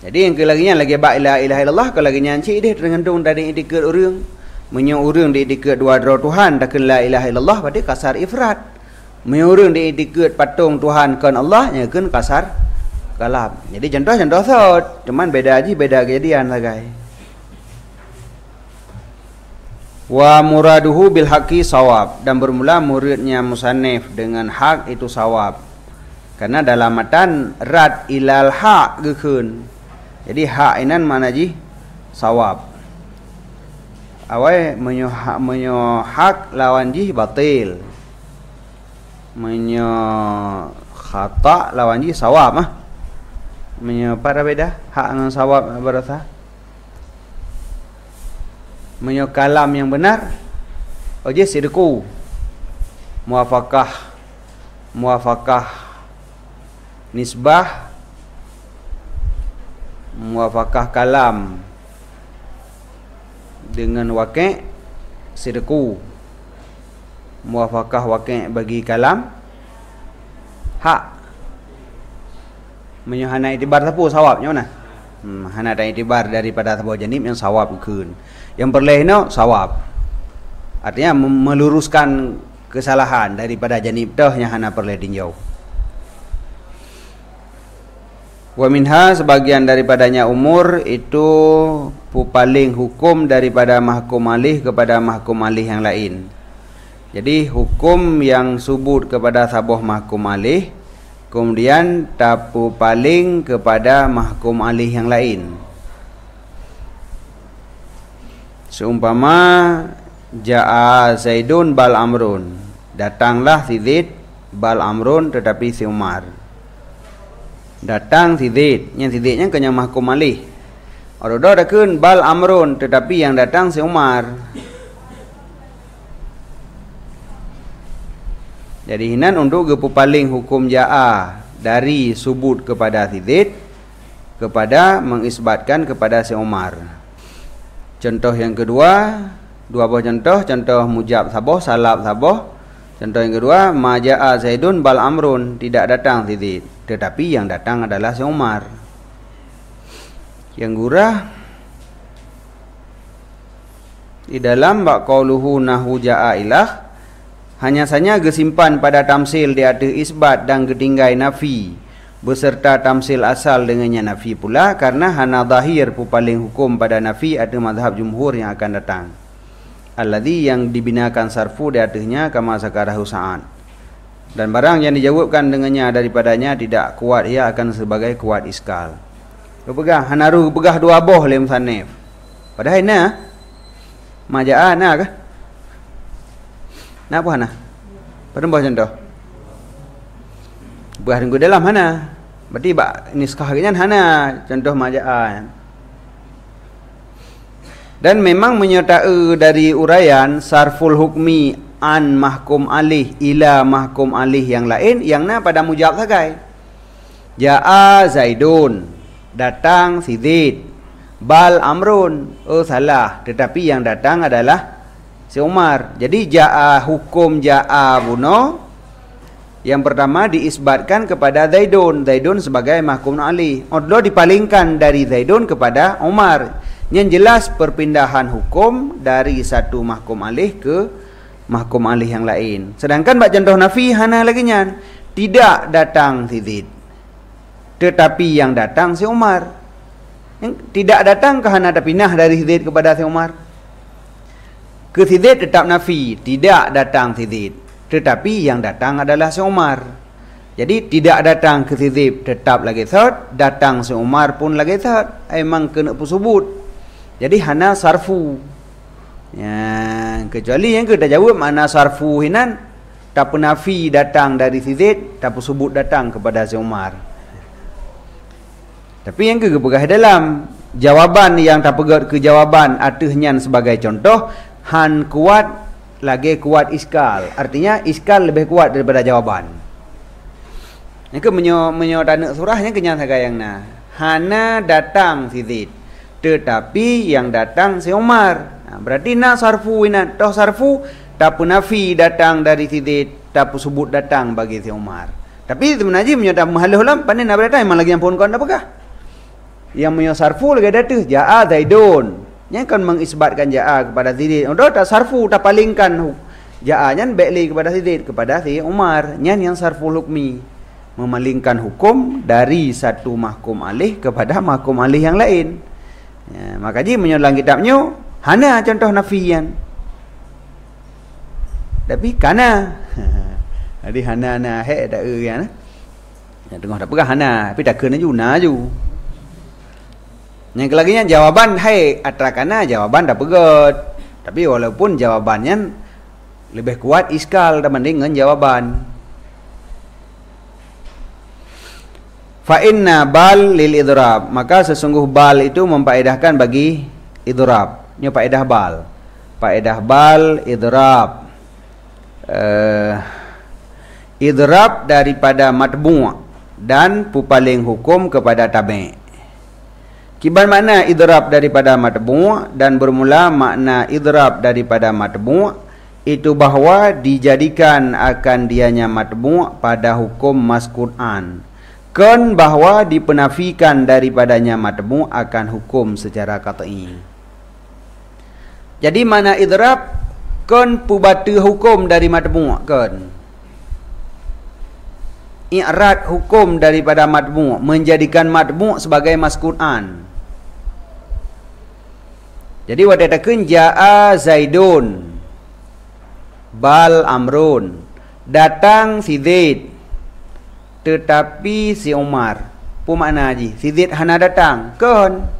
Jadi yang kelaginya lagi ba ilaha illallah kalau lagi nyanci dia tergantung dari iktikad urang. Menyo urang di iktikad dua draw Tuhan dak la ilaha illallah berarti kasar ifrat. Menyo urang di iktikad patung Tuhan kan Allah yang gekun kasar kalab. Jadi contoh-contoh sot, cuman beda aja beda kejadian sagai. Wa muraduhu bil haqqi sawab, dan bermula muridnya musannif dengan hak itu sawab. Karena dalam matan rad ilal haq gekeun. Jadi hak inan mana ji? Sawab. Awai menyo hak lawan ji batil. Menyo khata lawan ji sawab mah. Menyo pada beda hak dengan sawab berasa. Menyo kalam yang benar oje sidqu muwafaqah nisbah muwafaqah kalam dengan waqi' sidqu muwafaqah waqi' bagi kalam hak menyo hana itibar sapu sawabnya mana hana ada itibar daripada sabu janib yang sawab keun. Yang berlehno sawab. Artinya meluruskan kesalahan daripada janib dah yang hana perleh tinjau. Wa minha sebagian daripadanya umur itu paling hukum daripada mahkum alih kepada mahkum alih yang lain. Jadi hukum yang subut kepada sabuh mahkum alih kemudian tapu paling kepada mahkum alih yang lain. Seumpama ja'a Zaidun bal Amrun, datanglah si Zaid bal Amrun tetapi si Umar. Datang si Zaid, yang si Zaidnya kenyang mahkum alih. Ododo dakun bal Amrun tetapi yang datang si Umar. Jadi hinan untuk gepu paling hukum ja'a dari subut kepada si Zaid kepada mengisbatkan kepada si Umar. Contoh yang kedua, dua buah contoh mujab saboh, salab saboh. Contoh yang kedua, maja'a Zaidun bal Amrun, tidak datang si Zaid, tetapi yang datang adalah si Umar. Yang gurah di dalam bab qauluhu nahu ja'a ilah hanya saja gesimpan pada tamsil di ada isbat dan getinggai nafi beserta tamsil asal dengannya nafi pula, karena hana zahir paling hukum pada nafi ada mazhab jumhur yang akan datang. Alladhi yang dibinakan sarfu di atasnya kama sakarahu sa'an. Dan barang yang dijawabkan dengannya daripadanya tidak kuat, ia akan sebagai kuat iskal. Pegah hanaru pegah dua boh lem sanif. Padahal na majaa na ke? Na apa hana? Pada boh contoh. Buah ringgu dalam hana. Berarti bak niskah kan hana contoh majaa. Dan memang menyertai dari uraian sarful hukmi an mahkum alih ila mahkum alih yang lain yang na pada mujab sagai. Ja'a Zaidun, datang si Zaid. Bal Amrun, oh salah, tetapi yang datang adalah si Umar. Jadi ja'a hukum ja'a buno yang pertama diisbatkan kepada Zaidun sebagai mahkum alih. Odlo dipalingkan dari Zaidun kepada Umar. Yang jelas perpindahan hukum dari satu mahkum alih ke mahkum alih yang lain. Sedangkan bak contoh nafi hana lagi nyan, tidak datang si Zaid, tetapi yang datang si Umar. Yang tidak datang ke hana ada pindah dari si Zaid kepada si Umar. Ke si Zaid tetap nafi, tidak datang si Zaid, tetapi yang datang adalah si Umar. Jadi tidak datang ke si Zaid tetap lagi third, datang si Umar pun lagi third. Emang kena pusubut. Jadi hana sarfu. Ya, kecuali yang kita jawab mana sarfu hinan, tak nafi datang dari si Zaid, tak pusubut datang kepada si Umar. Tapi yang kegepegah dalam jawaban yang tak pegat ke jawaban atahnya sebagai contoh, han kuat lagi kuat iskal. Artinya iskal lebih kuat daripada jawaban. Yang ke menyo tanda surahnya kenyang sagayangna. Hana datang si Zaid, tetapi yang datang si Umar. Nah, berarti na sarfu ina toh sarfu tak nafi datang dari si Zaid, tak sebut datang bagi si Umar. Tapi sebenarnya menyo tak mahaluh lam panen nak datang memang lagi yang pun kon apakah? Yang menyo sarfu lagi datang ja'a Zaidun. Yang kan mengisbatkan ja'a kepada si Zaid. Udah tak sarfu tak palingkan ja'a nyan beli kepada si Zaid kepada si Umar. Nyan yang sarfu hukmi, memalingkan hukum dari satu mahkum alih kepada mahkum alih yang lain. Ya, makanya menyolang kitabnya hana contoh nafian. tapi kana. Jadi hana he dak kan. Yang tengah dak pegah hana, tapi dak kena juna ju. Yang kelaginya jawaban hai atra kana jawaban dak pegot. Tapi walaupun jawabannya lebih kuat iskal dibanding dengan jawaban. Fa inna bal lil idrab, maka sesungguh bal itu memfaedahkan bagi idrab. Nya faedah bal. Faedah bal idrab. Idrab daripada matbu' dan pupaling hukum kepada tabi'. Kiban makna idrab daripada matbu' dan bermula makna idrab daripada matbu' itu bahawa dijadikan akan dianya matbu' pada hukum maskur'an. Kan bahawa dipenafikan daripadanya matbu' akan hukum secara qat'i. Jadi mana idrab kan pubata hukum dari matbu' kan. I'rad hukum daripada matbu' menjadikan matbu' sebagai maskur'an. Jadi wadatakeun jaa Zaidun bal Amrun, datang si Zaid tetapi si Umar. Apa makna haji? Si Zaid hana datang kan.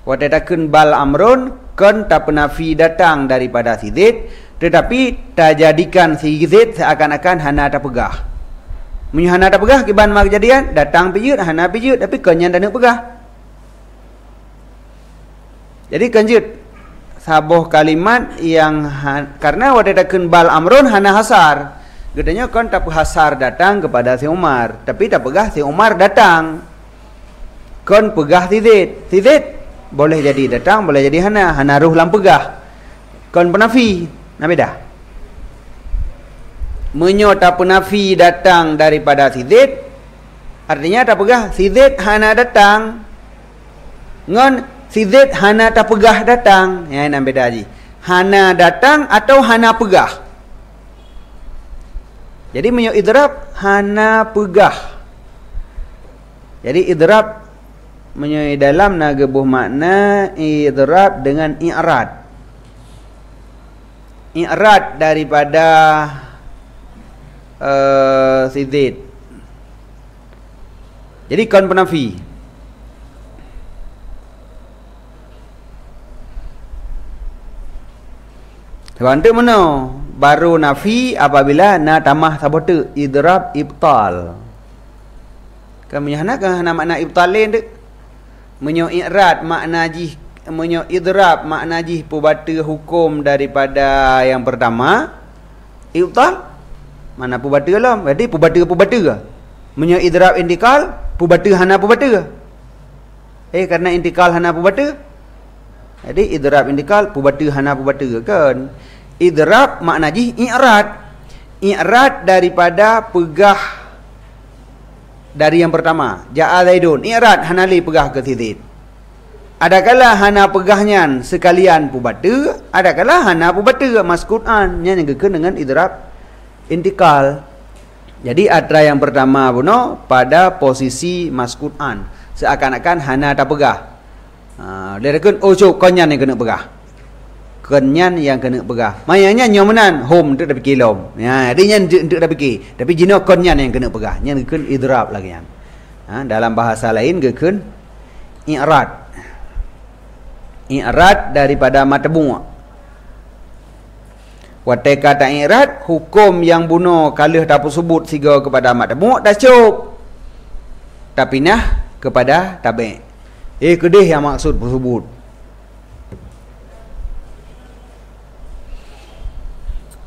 Wadatakeun bal Amrun kan tak penafi datang daripada si Zaid, tetapi tak jadikan si Zaid seakan-akan hana tak pegah. Munyo hana tak pegah kiban mak kejadian datang pijut hana pijut tapi kenyan tak nak pegah. Jadi kanjut sabuh kalimat yang karena wadatakeun bal Amrun hana hasar. Gedenya kan tak hasar datang kepada si Umar, tapi tak pegah si Umar datang. Kan pegah si Zaid. Si Zaid boleh jadi datang, boleh jadi hana ruh lam pegah. Kan penafi, nak beda. Menyo tak penafi datang daripada si Zaid, artinya tak pegah si Zaid hana datang. Ngon si Zaid hana tak pegah datang. Ya, nak beda haji. Hana datang atau hana pegah. Jadi menyo idrab hana pegah. Jadi idrab menyo dalam nagebuh makna idrab dengan i'rad. I'rad daripada si Zaid. Jadi kan penafi. Sebab tu mana? Baru nafi apabila na tamah sabotu idrab ibtal. Kami hana kan hana makna ibtal lain dek. Menyo i'rad makna jih, menyo idrab makna jih pubata hukum daripada yang pertama. Ibtal mana pubata lah. Jadi pubata ke? Menyo idrab intikal pubata hana pubata. Karena intikal hana pubata. Jadi idrab intikal pubata hana pubata kan. Idrab makna jih i'rad. I'rad daripada pegah dari yang pertama. Ja'a Zaidun. I'rad hanali pegah ke si Zaid. Adakala hana pegahnya sekalian pubata, adakala hana pubata maskur'an. Yang gekeun dengan idrab intikal. Jadi atra yang pertama buno pada posisi maskur'an. Seakan-akan hana tak pegah. Dia rekun cuk konyan yang kena pegah. Kenyan yang kena pegah. Mayanya nyomenan home tu dah fikir lom. Ya, dia nyan untuk dah fikir. Tapi jino kenyan yang kena pegah. Yang gekun idrab lagi yang. Dalam bahasa lain gekun i'rad. I'rad daripada matbu'. Watai kata i'rad hukum yang bunuh kalah dapat sebut siga kepada matbu' dah cukup. Tapi nah kepada tabi'. Kedih yang maksud bersebut.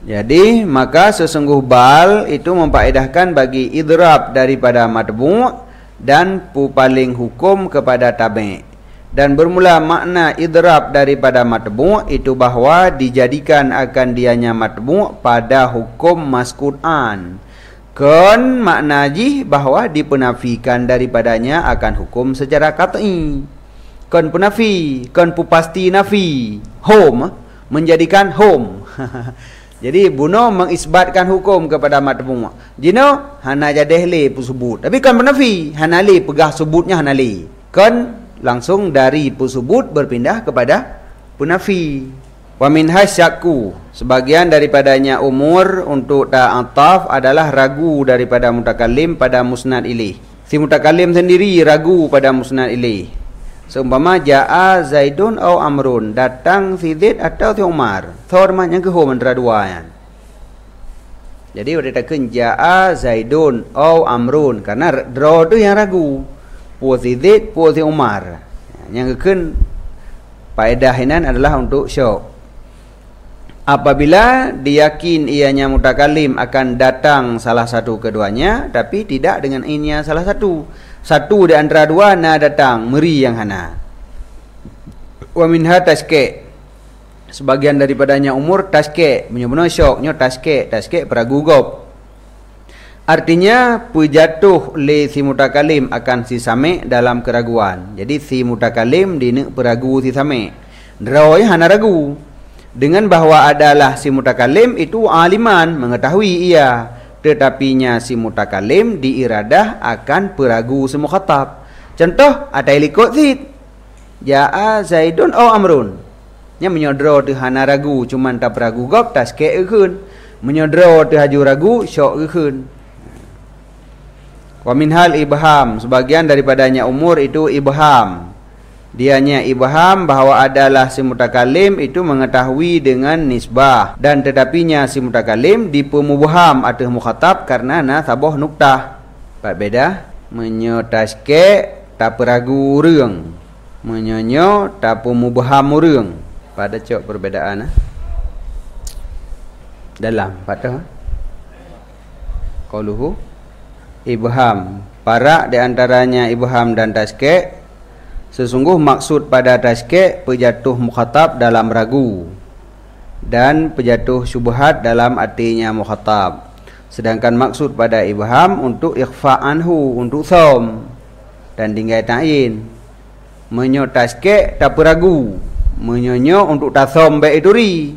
Jadi maka sesungguh bal itu memfaedahkan bagi idrab daripada matbu' dan pupaling hukum kepada tabi'. Dan bermula makna idrab daripada matbu' itu bahawa dijadikan akan dianya matbu' pada hukum maskur'an. Kan makna jih bahawa dipenafikan daripadanya akan hukum secara qat'i. Kan penafi, kan pupasti nafi. Home menjadikan home. Jadi buno mengisbatkan hukum kepada matbu'. Jino hana jadeh le pusubut. Tapi kan penafi, hana le pegah sebutnya hana le. Kan langsung dari pusubut berpindah kepada penafi. Wa minha syakku, sebagian daripadanya umur untuk ta'ataf adalah ragu daripada mutakallim pada musnad ilaih. Si mutakallim sendiri ragu pada musnad ilaih. Seumpama ja'a Zaidun atau Amrun, datang si Zaid atau si Umar. Thorman yang keho antara dua kan. Jadi dia katakan ja'a Zaidun atau Amrun, karena draw tu yang ragu. Pu si Zaid, pu si Umar. Yang kekan faedah ini adalah untuk syok. Apabila diyakin ianya mutakallim akan datang salah satu keduanya, tapi tidak dengan inya salah satu. Satu di antara dua na datang, meri yang hana. Wa minha taske. Sebagian daripadanya umur taske, benar-benar syoknya taske peragu gop. Artinya pejatuh le si mutakallim akan si same dalam keraguan. Jadi si mutakallim dina peragu si same. Drawai hana ragu. Dengan bahawa adalah si mutakallim itu aliman, mengetahui ia, tetapinya si mutakallim diiradah akan peragu si mukhatab. Contoh ada ilikot zid ja'a Zaidun atau Amrun, nya menyodro tu hana ragu cuman tak peragu gop taske ekeun, menyodro tu haju ragu syok ekeun. Wa minhal ibham, sebagian daripadanya umur itu ibham. Dianya ibham bahawa adalah si mutakallim itu mengetahui dengan nisbah, dan tetapinya si mutakallim dipemubham atau mukhatab karena nasabah nuktah. Beda menyotaske tak peragu reung, menyonyo tak pemubham reung. Pada cok perbedaan dalam pada qauluhu ibham, para di antaranya ibham dan taske. Sesungguh maksud pada taske pejatuh mukhatab dalam ragu dan pejatuh syubhat dalam artinya mukhatab. Sedangkan maksud pada ibham untuk ikhfa anhu, untuk som dan tinggal ta'in. Menyo taske tak peragu, menyonyo untuk tasom baituri.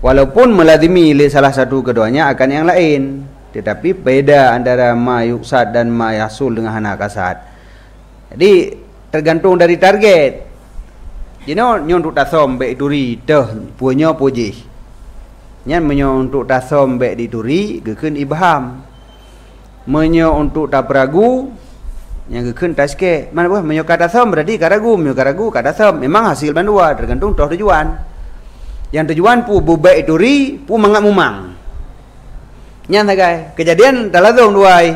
Walaupun melazimi li salah satu keduanya akan yang lain, tetapi beda antara ma yuksad dan ma yasul dengan hana kasad. Jadi tergantung dari target. Nyo untuk tasom baik duri dah punya puji. Nyan menyo untuk tasom baik di duri gekeun ibham. Menyo untuk tak peragu yang gekeun taske. Mana buah menyo kata tasom berarti karagu, menyo karagu kata tasom. Memang hasil bandua tergantung toh tujuan. Yang tujuan pu baik duri pu mangat mumang. Nyan tagai kejadian daladong duai.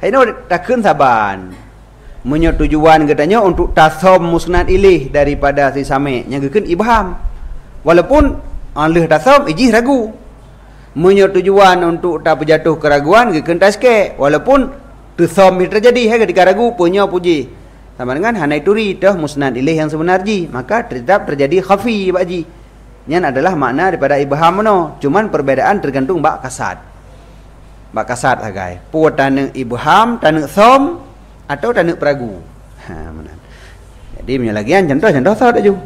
Haino takkeun saban. Menyo tujuan katanya untuk tasom musnad ilih daripada si same yang gekeun ibham. Walaupun alih tasom ijih ragu. Menyo tujuan untuk tak berjatuh keraguan gekeun taske. Walaupun tasom terjadi ketika ragu punya puji. Sama dengan hanai turi dah musnad ilih yang sebenarnya, maka tetap terjadi khafi baji. Yang adalah makna daripada ibham no. Cuman perbedaan tergantung bak kasad. Bak kasad agai. Pu tanuk ibham, tanuk som atau tanuk peragu. Jadi menyalagian contoh-contoh sah tak ju.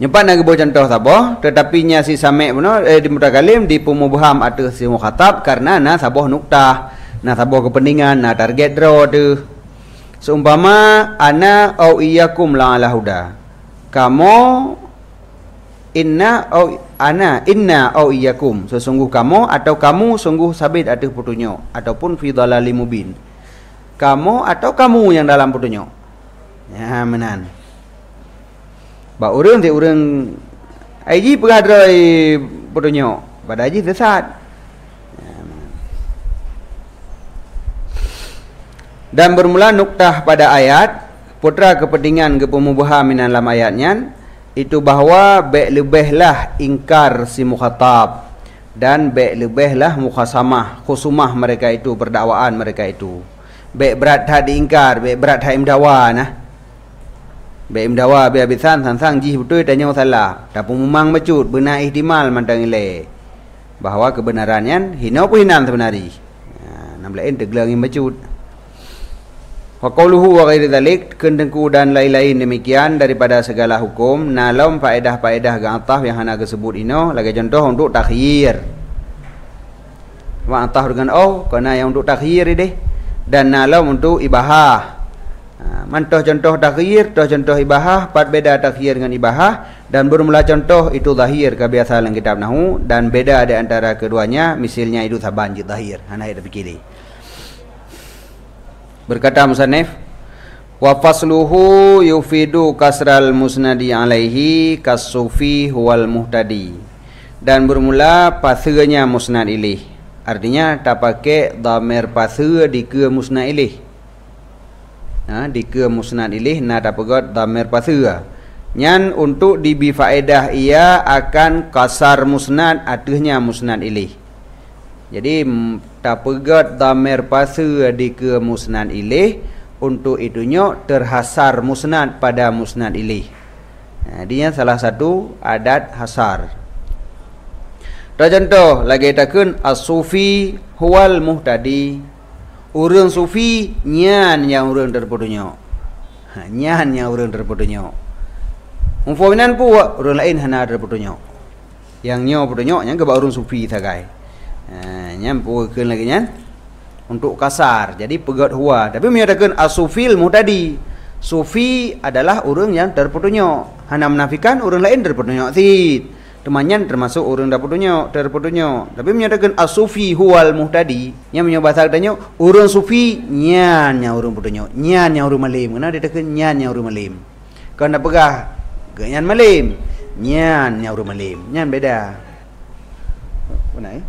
Nyempat nak buat contoh sabah, tetapinya si same' benar di mutakallim di pemubham atau si mukhatab karena na sabah nuktah, na sabah kepentingan, na target draw tu. Seumpama ana au iyyakum la ala huda. Kamu inna au iyyakum, sesungguh kamu atau kamu sungguh sabit atas petunjuk ataupun fi dhalalim mubin. Kamu atau kamu yang dalam petunjuk. Ya menan. Ba urang ti urang aji pegadrai petunjuk, pada aji sesat. Ya, dan bermula nuktah pada ayat putra kepentingan kepemubaham dalam ayatnya itu bahawa baik lebihlah ingkar si mukhatab dan baik lebihlah mukhasamah khusumah mereka itu, berdakwaan mereka itu. Baik berat tak diingkar, baik berat tak imdawa nah. Baik imdawa biar bisan sang jih betul tanya salah. Tapi memang mecut benar ihtimal mandang ile. Bahawa kebenarannya hina pun hinam sebenarnya. Nam lain teglang mecut. Wa qauluhu wa ghairi dzalik, kendengku dan lain-lain demikian daripada segala hukum nalam faedah-faedah gantah yang hana disebut ino lagi contoh untuk takhir. Wa antah dengan kerana yang untuk takhir ini dan nalam untuk ibahah Mantoh contoh takhir, toh contoh ibahah, pat beda takhir dengan ibahah, dan bermula contoh itu zahir kebiasaan dalam kitab nahu, dan beda di antara keduanya, misalnya itu saban je zahir. Hana ada fikir. Berkata musannif, wa fasluhu yufidu kasral musnadi alaihi kasufi huwal muhtadi. Dan bermula pasanya musnad ilih. Artinya tak pakai dhamir pasir di ke musnad ilih. Di ke musnad ilih na tak pegot dhamir pasir. Nyan untuk dibi faedah ia akan kasar musnad atuhnya musnad ilih. Jadi tak pegot dhamir pasir di ke musnad ilih, untuk itunya terhasar musnad pada musnad ilih. Dia salah satu adat hasar. Contoh lagi takun as-sufi huwal muhtadi. Orang sufi nyan yang orang terpedunya. Nyan yang orang terpedunya. Umfaminan pun orang lain hana terpedunya. Yang nyo pedunya yang ke orang sufi sagai. Nyan pun keun lagi nyan untuk kasar. Jadi pegat huwa. Tapi menyatakan as-sufil muhtadi. Sufi adalah orang yang terpedunya. Hana menafikan orang lain terpedunya. Tid. Temannya termasuk orang terpedunya. Tapi menyatakan as-sufi huwal muhtadi, yang menyebut bahasa katanya orang sufi nyan yang orang pedunya, nyan yang orang malim. Kenapa dia katakan nyan yang orang malim? Kau nak pegah nyan malim, nyan yang orang malim. Nyan beda. Benar?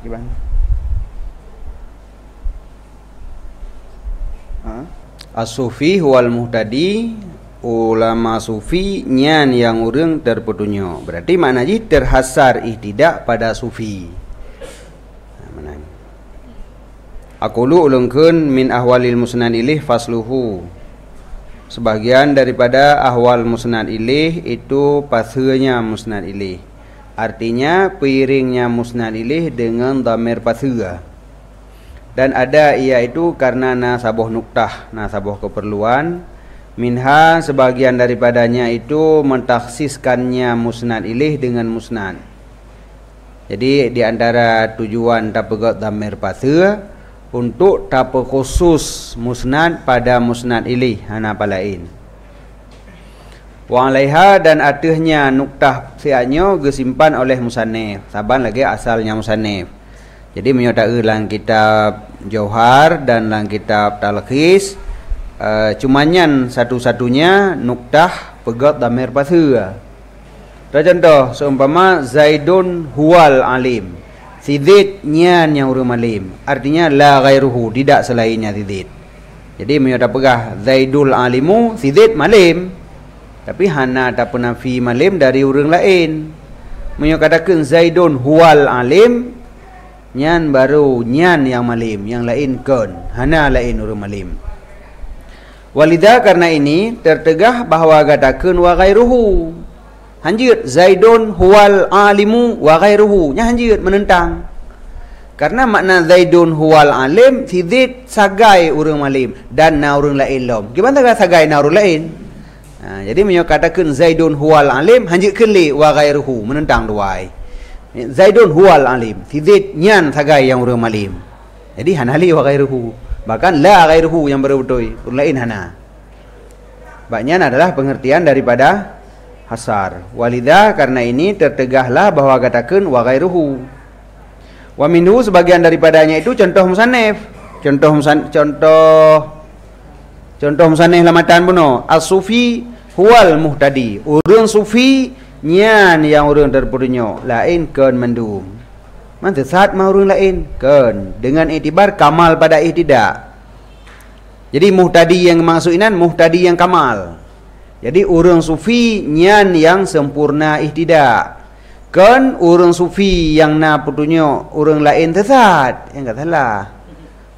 Gimana? As-sufi huwal muhtadi. Ulama sufi nyan yang orang terpedunya. Berarti maknanya terhasar ihtidak pada sufi. Aqulu ulungkeun min ahwalil musnad ilih fasluhu. Sebagian daripada ahwal musnad ilih itu pasirnya musnad ilih. Artinya piringnya musnad ilih dengan dhamir pasir. Dan ada iaitu karena nasaboh nuktah, nasaboh keperluan. Minha sebagian daripadanya itu mentaksiskannya musnad ilih dengan musnad. Jadi di antara tujuan tapegot dhamir pasir untuk tape khusus musnad pada musnad ilih hana apa lain. Wa alaiha dan atuhnya nuktah sianyo gesimpan oleh musannif. Saban lagi asalnya musannif. Jadi menyatakan dalam kitab Jauhar dan dalam kitab Talkhis. Cumanyan satu-satunya nuktah pegat dhamir pasir. Contoh seumpama Zaidun huwal alim. Si Zaid nyan yang orang alim. Artinya la ghairuhu, tidak selainnya si Zaid. Jadi menyatakan pegah Zaidul alimu, si Zaid malim. Tapi hana tak pernah fi malim dari orang lain. Menyatakan Zaidun huwal alim, nyan baru nyan yang malim, yang lain kon. Hana lain orang malim. Walida karena ini tertegah bahawa katakan wa ghairuhu. Hanjir Zaidun huwal alimu wa ghairuhu. Nya hanjir menentang. Karena makna Zaidun huwal alim, si Zaid sagai orang alim dan na orang lain lom. Gimana tak sagai na orang lain? Jadi menyatakan Zaidun huwal alim, hanjir keli wa ghairuhu, menentang duai. Zaidun huwal alim, si Zaid nyan sagai yang orang alim. Jadi hanali wa ghairuhu. Bahkan la ghairuhu yang betul-betul orang lain hana. Baknya adalah pengertian daripada hasar. Walidha karena ini tertegahlah bahwa katakan wa ghairuhu. Wa minhu sebagian daripadanya itu contoh musannif. Contoh musannif lamatan buno. As-sufi huwal muhtadi. Urang sufi nyan yang urang terpedunya, lain keun mendum. Mana saat mau orang lain kan dengan iktibar kamal pada ihtidak. Jadi muhtadi yang maksudnya muhtadi yang kamal. Jadi orang sufi nyan yang sempurna ihtidak. Kan orang sufi yang na putunya orang lain tersat, yang enggak salah.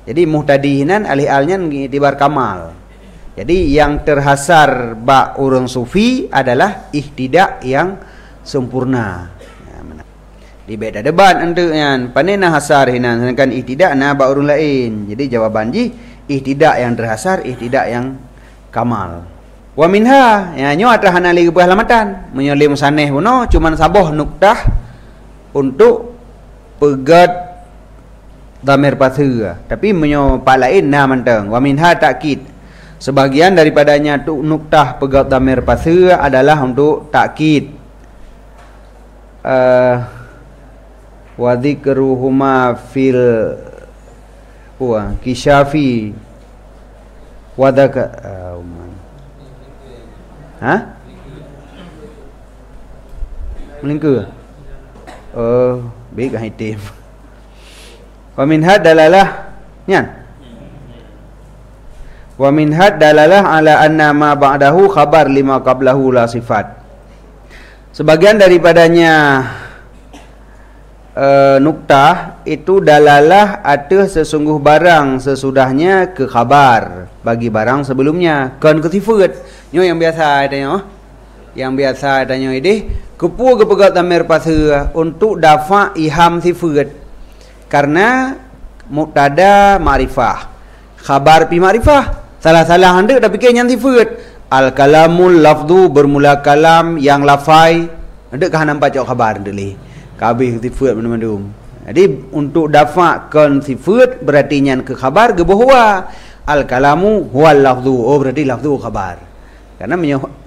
Jadi muhtadihinan alih-alihnya iktibar kamal. Jadi yang terhasar bak orang sufi adalah ihtidak yang sempurna. Di beda debat antunya panena hasar hinan sedangkan ihtidak na ba orang lain. Jadi jawaban ji ihtidak yang terhasar, ihtidak yang kamal. Wa minha ya nyo atah hanali buah lamatan menyolim saneh puno cuman saboh nuktah untuk pegat dhamir pasir tapi menyo pak lain na manteng. Wa minha takkid Sebagian daripadanya tu nuktah pegaut dhamir pasir adalah untuk takkid. Wa dzikruhuma fil kisyafi wa dzaka melingkar baik hitim wa min had dalalah nyan wa min had dalalah ala anna ma ba'dahu khabar lima qablahu la sifat. Sebagian daripadanya nuktah itu dalalah ada sesungguh barang sesudahnya ke khabar bagi barang sebelumnya. Kan ke sifat nyo yang biasa tanya, yang biasa tanya ini kepu kepegat dhamir pasir untuk dafa iham sifat, karena mubtada ma'rifah, khabar pi ma'rifah, salah-salah hendak dah fikir yang sifat. Al kalamul lafdu bermula kalam yang lafai, hendak kah nampak cak khabar deli kabeh sifat mana-mana. Jadi untuk dafakan sifat berarti nyan ke khabar ke bahwa al kalamu huwal lafdu, oh berarti lafdu khabar, karena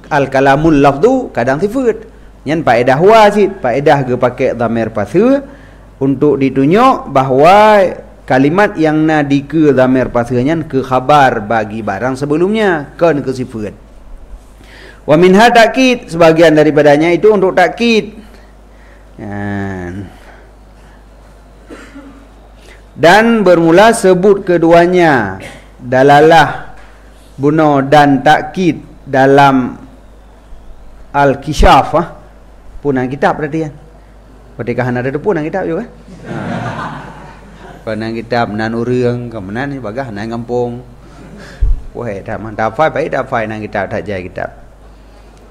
al kalamul lafdu kadang sifat nyan faedah huwa sih, faedah ke pakai dhamir pasir untuk ditunjuk bahawa kalimat yang nadi ke dhamir pasir nyan ke khabar bagi barang sebelumnya, kan ke sifat. Wa minha takkid, sebagian daripadanya itu untuk takkid. Dan bermula sebut keduanya dalalah buno dan takkid dalam al-kisyaf punang kitab berarti kan. Ketika ada punang kitab juga. Punang kitab nan urang kemenan ni bagah nan kampung. Wah, dah mantap fai nang kitab tak jai kitab.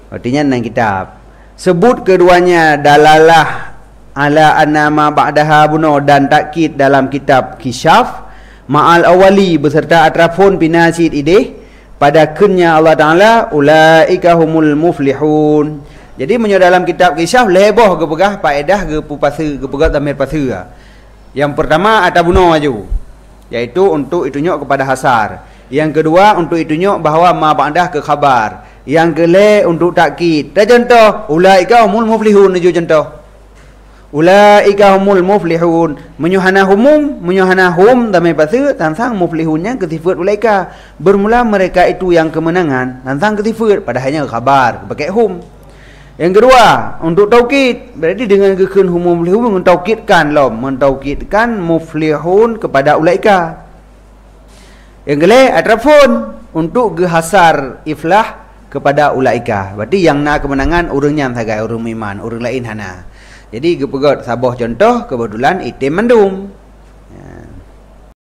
Artinya nang kitab sebut keduanya dalalah ala anna ma ba'daha buno dan takkid dalam kitab kisyaf ma'al awali beserta atrafun binasid ide pada kenya Allah Ta'ala ulaika humul muflihun. Jadi menyo dalam kitab kisyaf leboh ke pegah faedah ke pupasa ke pegah dhamir pasir. Yang pertama atabuno maju, yaitu untuk itunjuk kepada hasar. Yang kedua untuk itunjuk bahawa ma ba'dah ke khabar. Yang kelima untuk takkid. Dan contoh ulaika humul muflihun itu contoh. Ulaika humul muflihun, menyuhana hum dhamir pasir tentang muflihunnya ke sifat ulaika, bermula mereka itu yang kemenangan tentang ke sifat padahalnya khabar pakai hum. Yang kedua untuk taukid, berarti dengan kekun hum muflihun mentaukidkan muflihun kepada ulaika. Yang kelima atrafun untuk gehasar iflah kepada ulaika, berarti yang na kemenangan urangnya sagai urang iman, urang lain hana. Jadi kepegat sabah contoh kebetulan itim mandum.